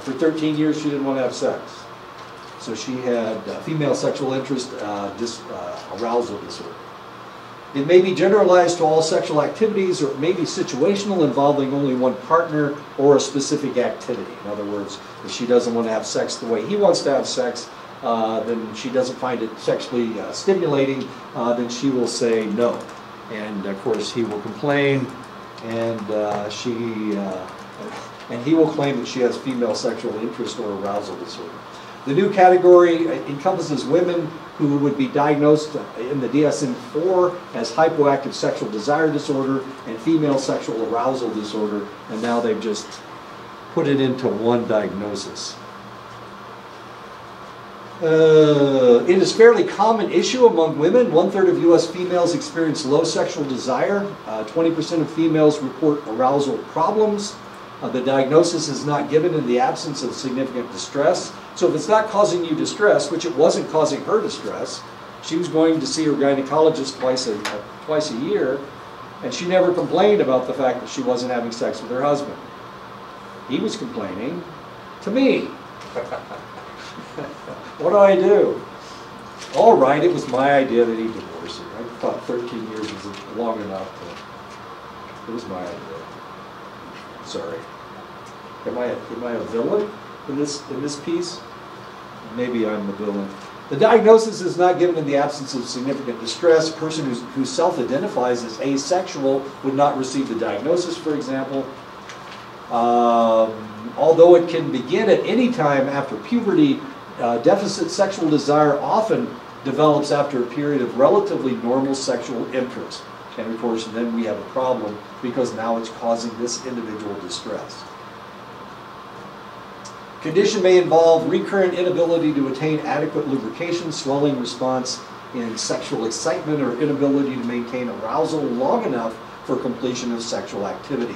For 13 years, she didn't want to have sex. So she had female sexual interest arousal disorder. It may be generalized to all sexual activities, or it may be situational, involving only one partner or a specific activity. In other words, if she doesn't want to have sex the way he wants to have sex, then she doesn't find it sexually stimulating, then she will say no. And of course, he will complain, and he will claim that she has female sexual interest or arousal disorder. The new category encompasses women who would be diagnosed in the DSM-4 as hypoactive sexual desire disorder and female sexual arousal disorder, and now they've just put it into one diagnosis. It is a fairly common issue among women. 1/3 of U.S. females experience low sexual desire. 20% of females report arousal problems. The diagnosis is not given in the absence of significant distress. So if it's not causing you distress, which it wasn't causing her distress, she was going to see her gynecologist twice a year, and she never complained about the fact that she wasn't having sex with her husband. He was complaining to me. What do I do? All right, it was my idea that he divorced her. I thought 13 years was long enough. It was my idea. Sorry. Am I a villain in this piece? Maybe I'm the villain. The diagnosis is not given in the absence of significant distress. A person who self-identifies as asexual would not receive the diagnosis, for example. Although it can begin at any time after puberty, deficit sexual desire often develops after a period of relatively normal sexual interest. And of course, then we have a problem because now it's causing this individual distress. Condition may involve recurrent inability to attain adequate lubrication, swelling response in sexual excitement, or inability to maintain arousal long enough for completion of sexual activity.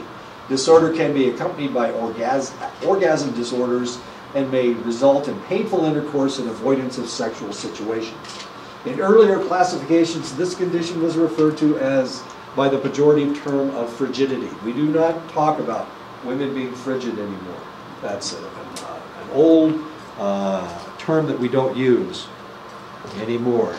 Disorder can be accompanied by orgasm disorders and may result in painful intercourse and avoidance of sexual situations. In earlier classifications, this condition was referred to as by the pejorative term of frigidity. We do not talk about women being frigid anymore. That's an old term that we don't use anymore.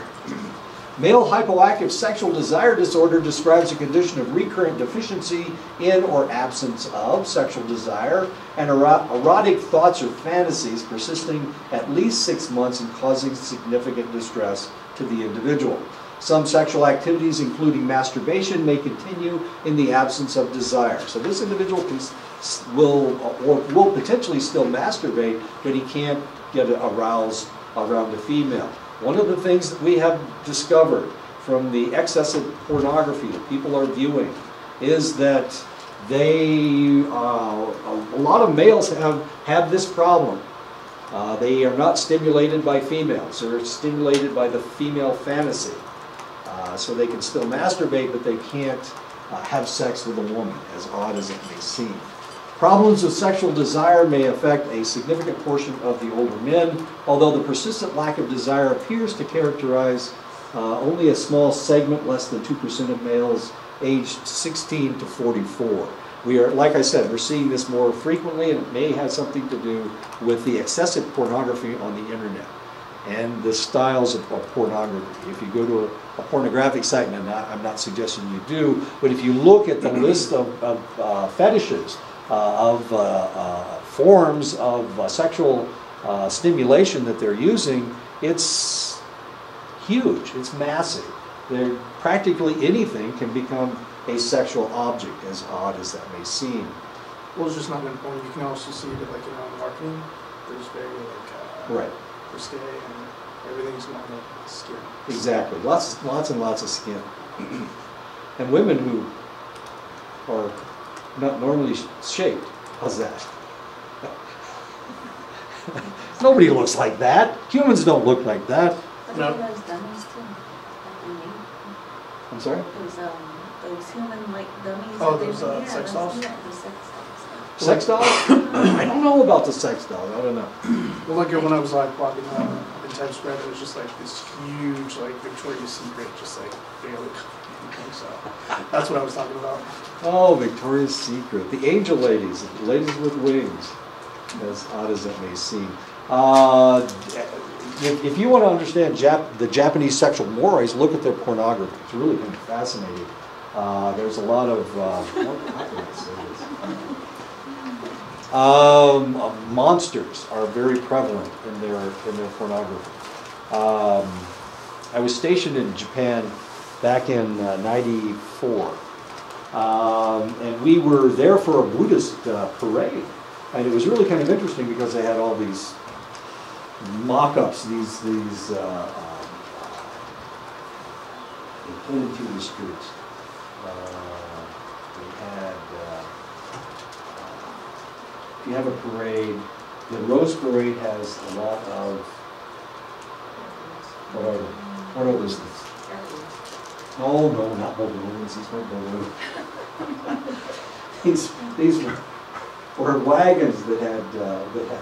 Male hypoactive sexual desire disorder describes a condition of recurrent deficiency in or absence of sexual desire and erotic thoughts or fantasies persisting at least 6 months and causing significant distress to the individual. Some sexual activities, including masturbation, may continue in the absence of desire. So this individual will potentially still masturbate, but he can't get aroused around a female. One of the things that we have discovered from the excessive pornography that people are viewing is that a lot of males have this problem. They are not stimulated by females. They're stimulated by the female fantasy. So they can still masturbate, but they can't have sex with a woman, as odd as it may seem. Problems with sexual desire may affect a significant portion of the older men, although the persistent lack of desire appears to characterize only a small segment, less than 2% of males aged 16 to 44. We are, like I said, we're seeing this more frequently, and it may have something to do with the excessive pornography on the internet and the styles of pornography. If you go to a pornographic site, and I'm not suggesting you do, but if you look at the list of fetishes, forms of sexual stimulation that they're using, it's huge, it's massive. Practically anything can become a sexual object, as odd as that may seem. Well, it's just not been porn. You can also see it like in marketing. There's very right. Risque and everything's more like skin. Exactly, lots and lots of skin. And women who are not normally shaped. How's that? Nobody looks like that. Humans don't look like that. But no. those dummies too. Like I'm sorry? Those human-like dummies. Oh, that those sex dolls? Yeah, those sex dolls. Sex dolls? I don't know about the sex dolls. I don't know. Well, like when I was like walking in Times Square, there was just like this huge like Victoria's Secret, just like barely. So that's what I was talking about. Oh, Victoria's Secret. The angel ladies, the ladies with wings, as odd as that may seem. If you want to understand the Japanese sexual mores, look at their pornography. It's really kind of fascinating. There's a lot of monsters are very prevalent in their pornography. I was stationed in Japan back in '94, and we were there for a Buddhist parade, and it was really kind of interesting because they had all these mock-ups, these they pointed to the streets. We had, if you have a parade, the Rose Parade has a lot of, what are those things? Oh, no, not balloons. These weren't balloons. These were wagons that had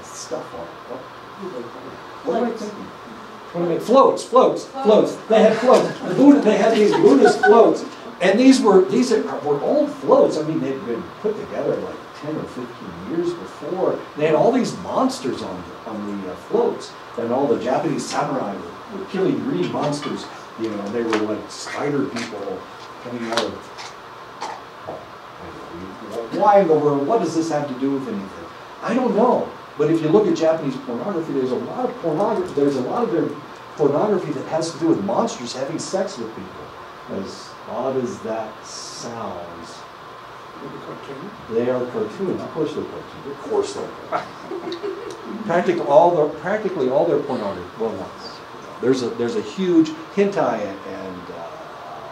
stuff on it. What am I thinking? Floats. They had floats. They had these Buddhist floats, and these were old floats. I mean, they'd been put together like 10 or 15 years before. They had all these monsters on the floats, and all the Japanese samurai were killing green monsters. You know, they were like spider people coming out of. Why in the world? What does this have to do with anything? I don't know. But if you look at Japanese pornography, there's a lot of pornography. There's a lot of their pornography that has to do with monsters having sex with people. As odd as that sounds, Maybe cartoon. they are cartoons. Of course they're cartoons. Of course they're cartoons. Practically all their pornography. Well, no. There's a huge hentai and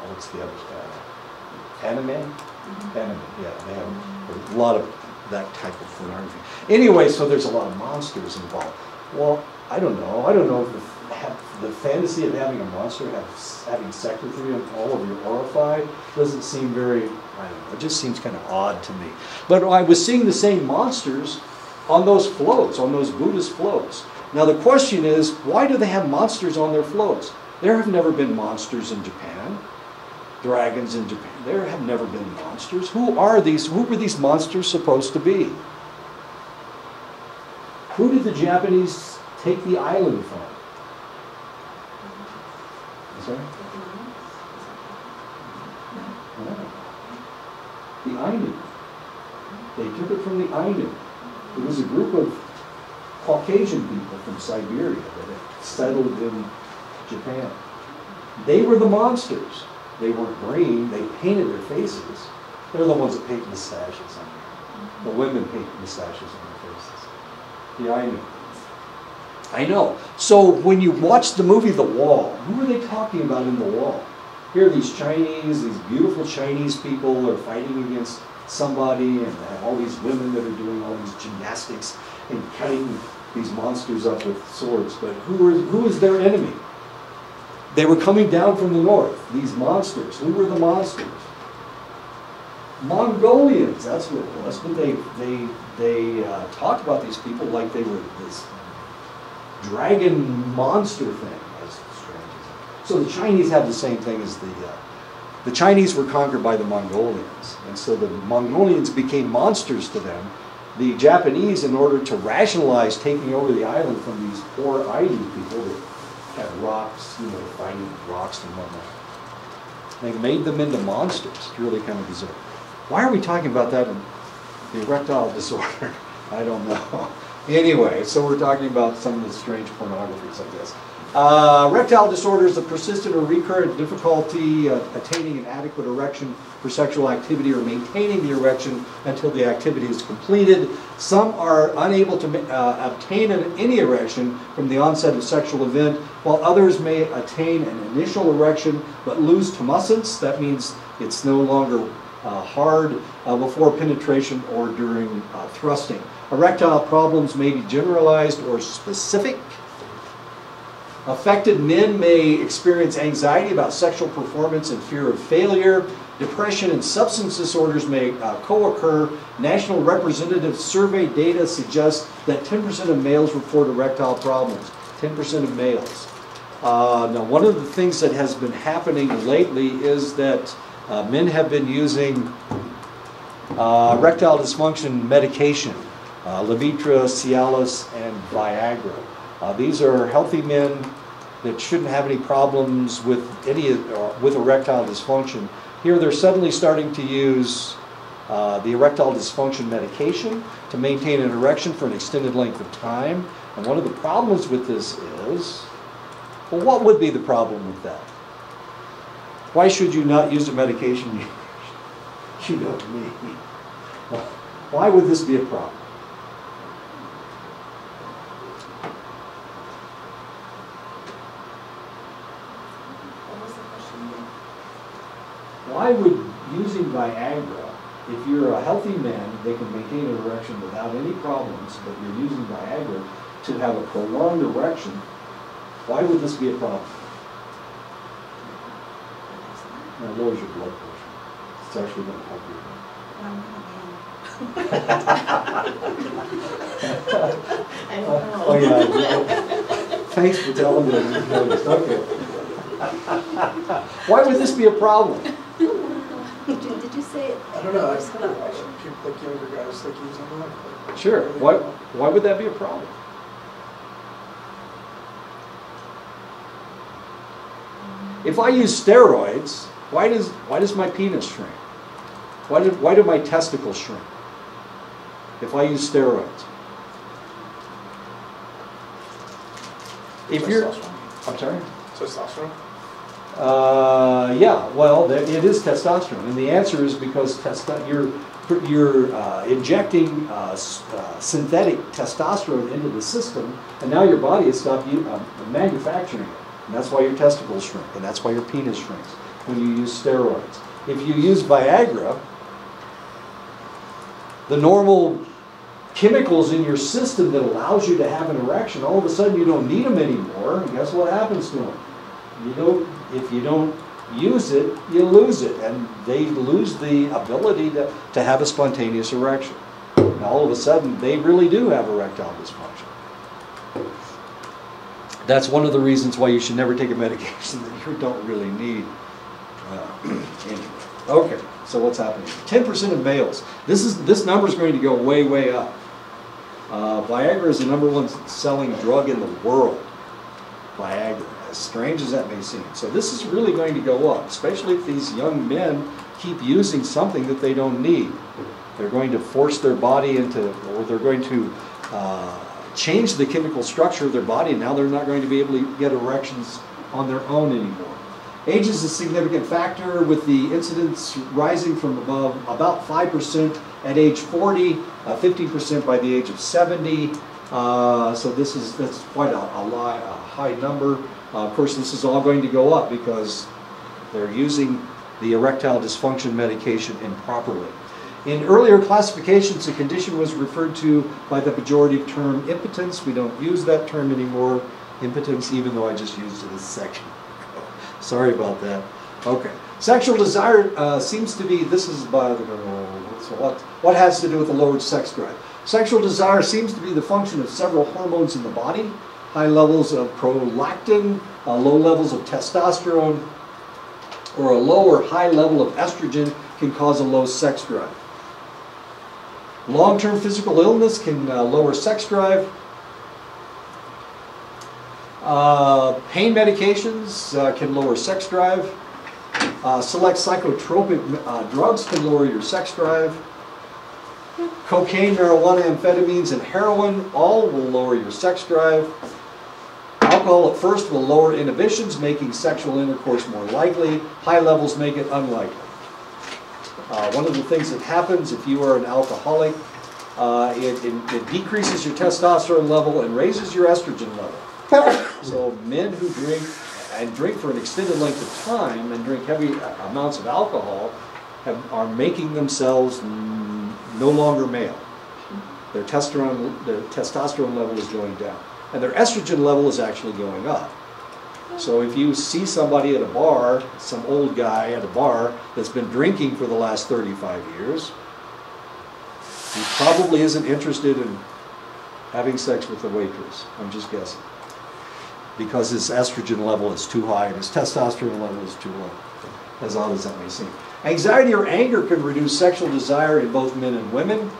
what's the other? Anime? Anime, yeah. They have a lot of that type of pornography. Anyway, so there's a lot of monsters involved. Well, I don't know. I don't know if the fantasy of having a monster having sex with you and all of you horrified doesn't seem very, I don't know, it just seems kind of odd to me. But I was seeing the same monsters on those floats, on those Buddhist floats. Now the question is, why do they have monsters on their floats? There have never been monsters in Japan, dragons in Japan. There have never been monsters. Who were these monsters supposed to be? Who did the Japanese take the island from? Sorry? The Ainu. They took it from the Ainu. It was a group of Caucasian people from Siberia that had settled in Japan. They were the monsters. They weren't green. They painted their faces. They're the ones that paint mustaches on them. The women paint mustaches on their faces. The Ainu. I know. So when you watch the movie The Wall, who are they talking about in The Wall? Here are these Chinese, these beautiful Chinese people are fighting against somebody, and they have all these women that are doing all these gymnastics and cutting these monsters up with swords. But who is their enemy? They were coming down from the north, these monsters. Who were the monsters? Mongolians, that's what it was. But they talked about these people like they were this dragon monster thing, as strange as it. So the Chinese have the same thing as the Chinese were conquered by the Mongolians, and so the Mongolians became monsters to them. The Japanese, in order to rationalize taking over the island from these poor Ainu people that had rocks, fighting with rocks and whatnot, they made them into monsters. It's really kind of bizarre. Why are we talking about that in the erectile disorder? I don't know. Anyway, so we're talking about some of the strange pornographies, I guess. Erectile disorder is a persistent or recurrent difficulty attaining an adequate erection for sexual activity or maintaining the erection until the activity is completed. Some are unable to obtain any erection from the onset of sexual event, while others may attain an initial erection but lose tumescence. That means it's no longer hard before penetration or during thrusting. Erectile problems may be generalized or specific. Affected men may experience anxiety about sexual performance and fear of failure. Depression and substance disorders may co-occur. National Representative Survey data suggests that 10% of males report erectile problems. 10% of males. Now, one of the things that has been happening lately is that men have been using erectile dysfunction medication, Levitra, Cialis, and Viagra. These are healthy men that shouldn't have any problems with erectile dysfunction. Here they're suddenly starting to use the erectile dysfunction medication to maintain an erection for an extended length of time. And one of the problems with this is, well, what would be the problem with that? Why should you not use a medication you know me? Why would this be a problem? Why would using Viagra, if you're a healthy man, they can maintain an erection without any problems, but you're using Viagra to have a prolonged erection, why would this be a problem? It lowers your blood pressure. It's actually going to help you. I don't know. Oh yeah. Thanks for telling me. Okay. Why would this be a problem? Did you say? I don't know. People like younger guys like using that. Sure. Why would that be a problem? If I use steroids, why does my penis shrink? Why do my testicles shrink? If I use steroids. If you're, I'm sorry? Testosterone? Yeah, well, it is testosterone, and the answer is because you're injecting synthetic testosterone into the system, and now your body has stopped manufacturing it, and that's why your testicles shrink, and that's why your penis shrinks when you use steroids. If you use Viagra, the normal chemicals in your system that allows you to have an erection, all of a sudden you don't need them anymore, and guess what happens to them? If you don't use it, you lose it, and they lose the ability to have a spontaneous erection. And all of a sudden, they really do have erectile dysfunction. That's one of the reasons why you should never take a medication that you don't really need. Anyway, okay, so what's happening? 10% of males. This number is going to go way, way up. Viagra is the #1 selling drug in the world. Viagra, as strange as that may seem. So this is really going to go up, especially if these young men keep using something that they don't need. They're going to force their body into, or they're going to change the chemical structure of their body, and now they're not going to be able to get erections on their own anymore. Age is a significant factor, with the incidence rising from about 5% at age 40, 15% by the age of 70. So that's quite a high number. Of course, this is all going to go up because they're using the erectile dysfunction medication improperly. In earlier classifications, the condition was referred to by the pejorative term impotence. We don't use that term anymore, impotence, even though I just used it a second ago. Sorry about that. Okay. Sexual desire seems to be, this is by the, what has to do with the lowered sex drive? Sexual desire seems to be the function of several hormones in the body. High levels of prolactin, low levels of testosterone, or a low or high level of estrogen can cause a low sex drive. Long-term physical illness can lower sex drive. Pain medications can lower sex drive. Select psychotropic drugs can lower your sex drive. Cocaine, marijuana, amphetamines, and heroin all will lower your sex drive. Alcohol at first will lower inhibitions, making sexual intercourse more likely. High levels make it unlikely. One of the things that happens if you are an alcoholic, it decreases your testosterone level and raises your estrogen level. So men who drink for an extended length of time and drink heavy amounts of alcohol are making themselves no longer male. Their testosterone level is going down, and their estrogen level is actually going up. So if you see somebody at a bar, some old guy at a bar that's been drinking for the last 35 years, he probably isn't interested in having sex with a waitress. I'm just guessing. Because his estrogen level is too high and his testosterone level is too low, as odd as that may seem. Anxiety or anger can reduce sexual desire in both men and women.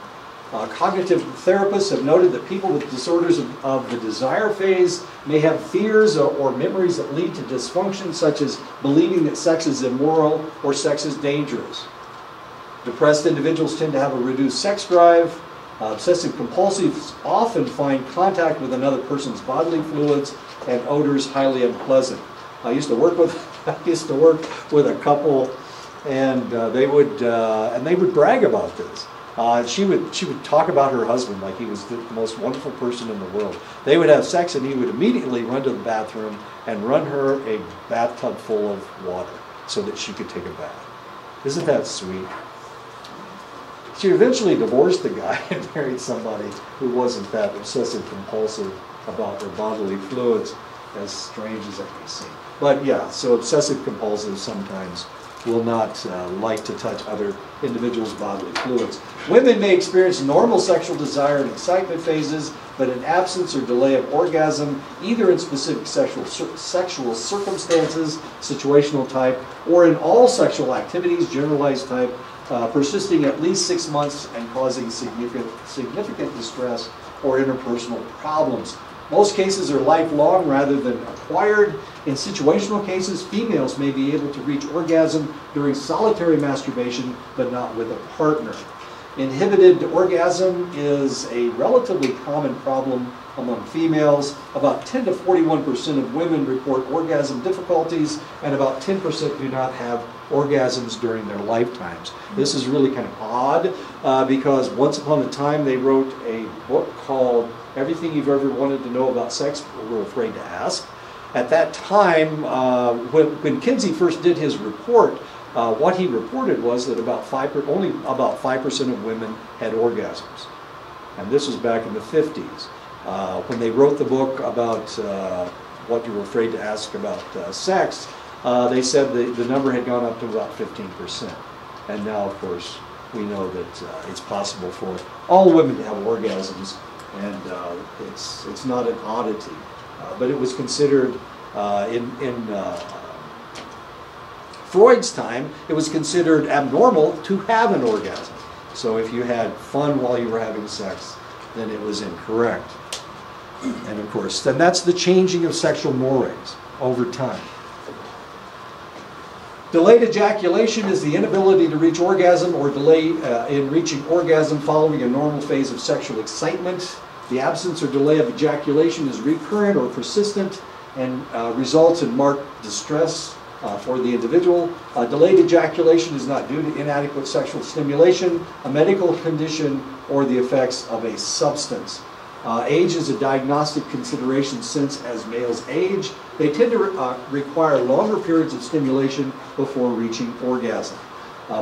Cognitive therapists have noted that people with disorders of the desire phase may have fears or memories that lead to dysfunction, such as believing that sex is immoral or sex is dangerous. Depressed individuals tend to have a reduced sex drive. Obsessive compulsives often find contact with another person's bodily fluids and odors highly unpleasant. I used to work with a couple, and they would brag about this. She would talk about her husband like he was the most wonderful person in the world. They would have sex, and he would immediately run to the bathroom and run her a bathtub full of water so that she could take a bath. Isn't that sweet? She eventually divorced the guy and married somebody who wasn't that obsessive compulsive about their bodily fluids, as strange as that may seem. But yeah, so obsessive compulsive sometimes will not like to touch other individuals' bodily fluids. Women may experience normal sexual desire and excitement phases, but an absence or delay of orgasm, either in specific sexual circumstances, situational type, or in all sexual activities, generalized type, persisting at least 6 months and causing significant distress or interpersonal problems. Most cases are lifelong rather than acquired. In situational cases, females may be able to reach orgasm during solitary masturbation, but not with a partner. Inhibited orgasm is a relatively common problem among females. About 10 to 41% of women report orgasm difficulties, and about 10% do not have orgasms during their lifetimes. This is really kind of odd because once upon a time they wrote a book called Everything You've Ever Wanted to Know About Sex But Were Afraid to Ask. At that time, when Kinsey first did his report, what he reported was that only about 5% of women had orgasms. And this was back in the 50s. When they wrote the book about what you were afraid to ask about sex, they said the number had gone up to about 15%. And now, of course, we know that it's possible for all women to have orgasms, and it's not an oddity. But it was considered in Freud's time, it was considered abnormal to have an orgasm. So if you had fun while you were having sex, then it was incorrect. And of course, then that's the changing of sexual mores over time. Delayed ejaculation is the inability to reach orgasm or delay in reaching orgasm following a normal phase of sexual excitement. The absence or delay of ejaculation is recurrent or persistent and results in marked distress for the individual. Delayed ejaculation is not due to inadequate sexual stimulation, a medical condition, or the effects of a substance. Age is a diagnostic consideration since as males age, they tend to require longer periods of stimulation before reaching orgasm.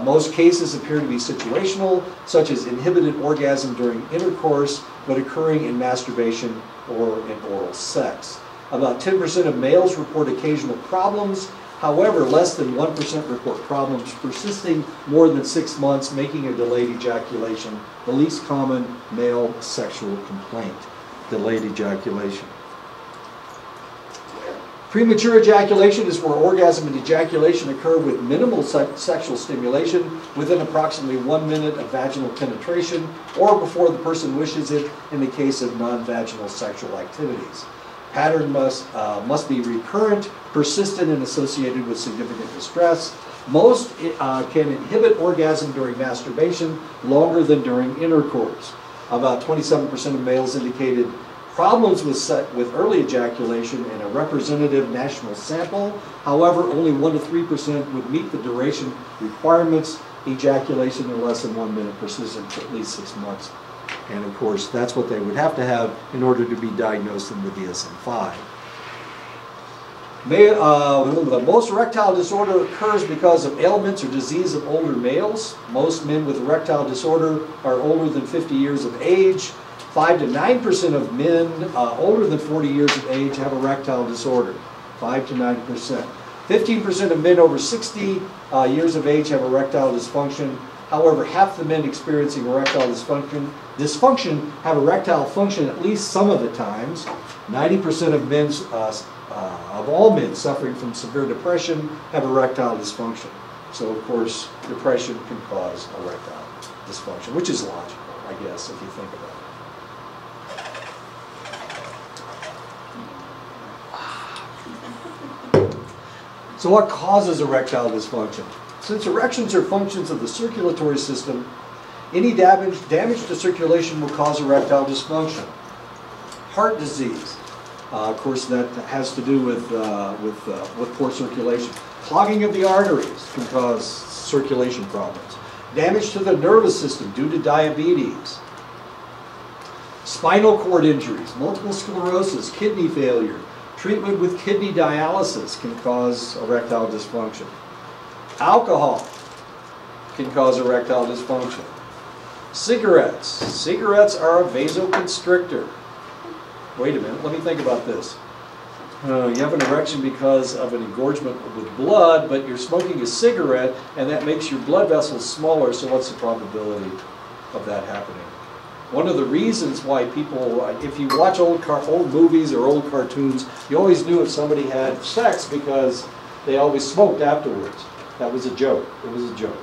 Most cases appear to be situational, such as inhibited orgasm during intercourse, but occurring in masturbation or in oral sex. About 10% of males report occasional problems. However, less than 1% report problems persisting more than 6 months, making a delayed ejaculation the least common male sexual complaint. Delayed ejaculation. Premature ejaculation is where orgasm and ejaculation occur with minimal sexual stimulation within approximately 1 minute of vaginal penetration or before the person wishes it in the case of non-vaginal sexual activities. Pattern must be recurrent, persistent, and associated with significant distress. Most can inhibit orgasm during masturbation longer than during intercourse. About 27% of males indicated problems with early ejaculation in a representative national sample. However, only 1 to 3% would meet the duration requirements. Ejaculation in less than 1 minute persistent for at least 6 months. And of course, that's what they would have to have in order to be diagnosed in the DSM-5. The most erectile disorder occurs because of ailments or disease of older males. Most men with erectile disorder are older than 50 years of age. 5 to 9% of men older than 40 years of age have erectile disorder. 5 to 9%. 15% of men over 60 years of age have erectile dysfunction. However, half the men experiencing erectile dysfunction have erectile function at least some of the times. 90% of all men suffering from severe depression have erectile dysfunction. So, of course, depression can cause erectile dysfunction, which is logical, I guess, if you think about it. So what causes erectile dysfunction? Since erections are functions of the circulatory system, any damage to circulation will cause erectile dysfunction. Heart disease, of course, that has to do with poor circulation. Clogging of the arteries can cause circulation problems. Damage to the nervous system due to diabetes. Spinal cord injuries, multiple sclerosis, kidney failure. Treatment with kidney dialysis can cause erectile dysfunction. Alcohol can cause erectile dysfunction. Cigarettes. Cigarettes are a vasoconstrictor. Wait a minute, let me think about this. You have an erection because of an engorgement with blood, but you're smoking a cigarette, and that makes your blood vessels smaller, so what's the probability of that happening? One of the reasons why people, if you watch old movies or old cartoons, you always knew if somebody had sex because they always smoked afterwards. That was a joke. It was a joke,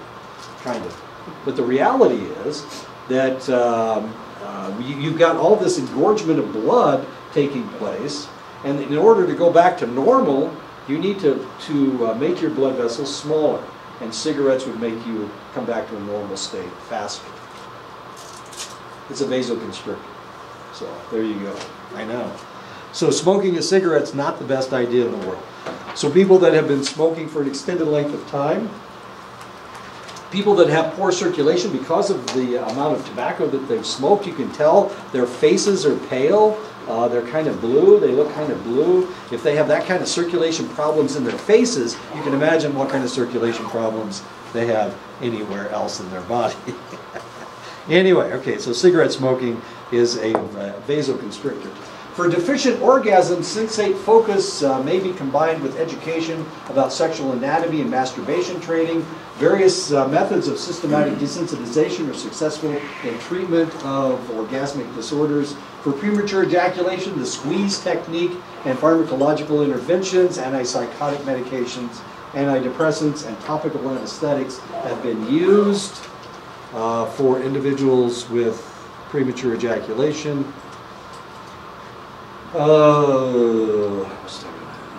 kind of. But the reality is that you've got all this engorgement of blood taking place, and in order to go back to normal, you need to make your blood vessels smaller, and cigarettes would make you come back to a normal state faster. It's a vasoconstrictor. So there you go. I know. So smoking a cigarette's not the best idea in the world. So people that have been smoking for an extended length of time, people that have poor circulation because of the amount of tobacco that they've smoked, you can tell their faces are pale. They're kind of blue. They look kind of blue. If they have that kind of circulation problems in their faces, you can imagine what kind of circulation problems they have anywhere else in their body. Anyway, okay, so cigarette smoking is a vasoconstrictor. For deficient orgasm, sensate focus may be combined with education about sexual anatomy and masturbation training. Various methods of systematic desensitization are successful in treatment of orgasmic disorders. For premature ejaculation, the squeeze technique and pharmacological interventions, antipsychotic medications, antidepressants, and topical anesthetics have been used for individuals with premature ejaculation.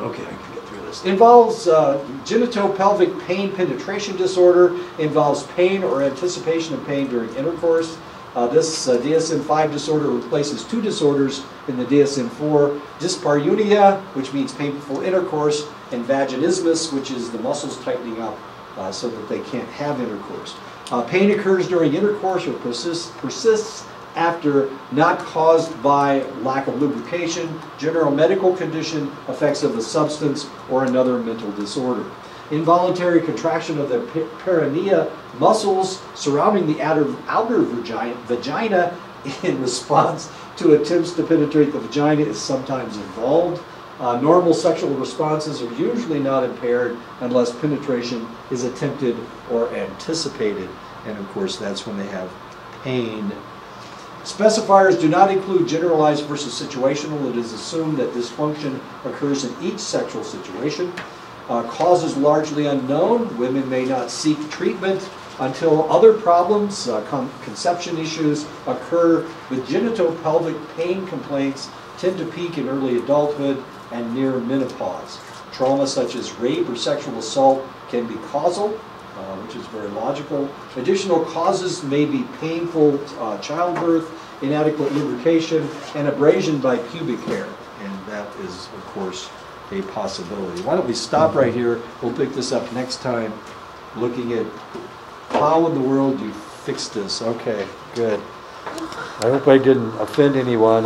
Okay, I can get through this. Involves genitopelvic pain penetration disorder, involves pain or anticipation of pain during intercourse. This DSM-5 disorder replaces two disorders in the DSM-4, dyspareunia, which means painful intercourse, and vaginismus, which is the muscles tightening up so that they can't have intercourse. Pain occurs during intercourse or persists after, not caused by lack of lubrication, general medical condition, effects of a substance, or another mental disorder. Involuntary contraction of the perineal muscles surrounding the outer vagina in response to attempts to penetrate the vagina is sometimes involved. Normal sexual responses are usually not impaired unless penetration is attempted or anticipated. And of course, that's when they have pain. Specifiers do not include generalized versus situational. It is assumed that dysfunction occurs in each sexual situation. Causes largely unknown. Women may not seek treatment until other problems, conception issues occur. With genitopelvic pain complaints tend to peak in early adulthood and near menopause. Trauma such as rape or sexual assault can be causal, which is very logical. Additional causes may be painful childbirth, inadequate lubrication, and abrasion by pubic hair. And that is, of course, a possibility. Why don't we stop right here? We'll pick this up next time, looking at how in the world you fix this. Okay, good. I hope I didn't offend anyone.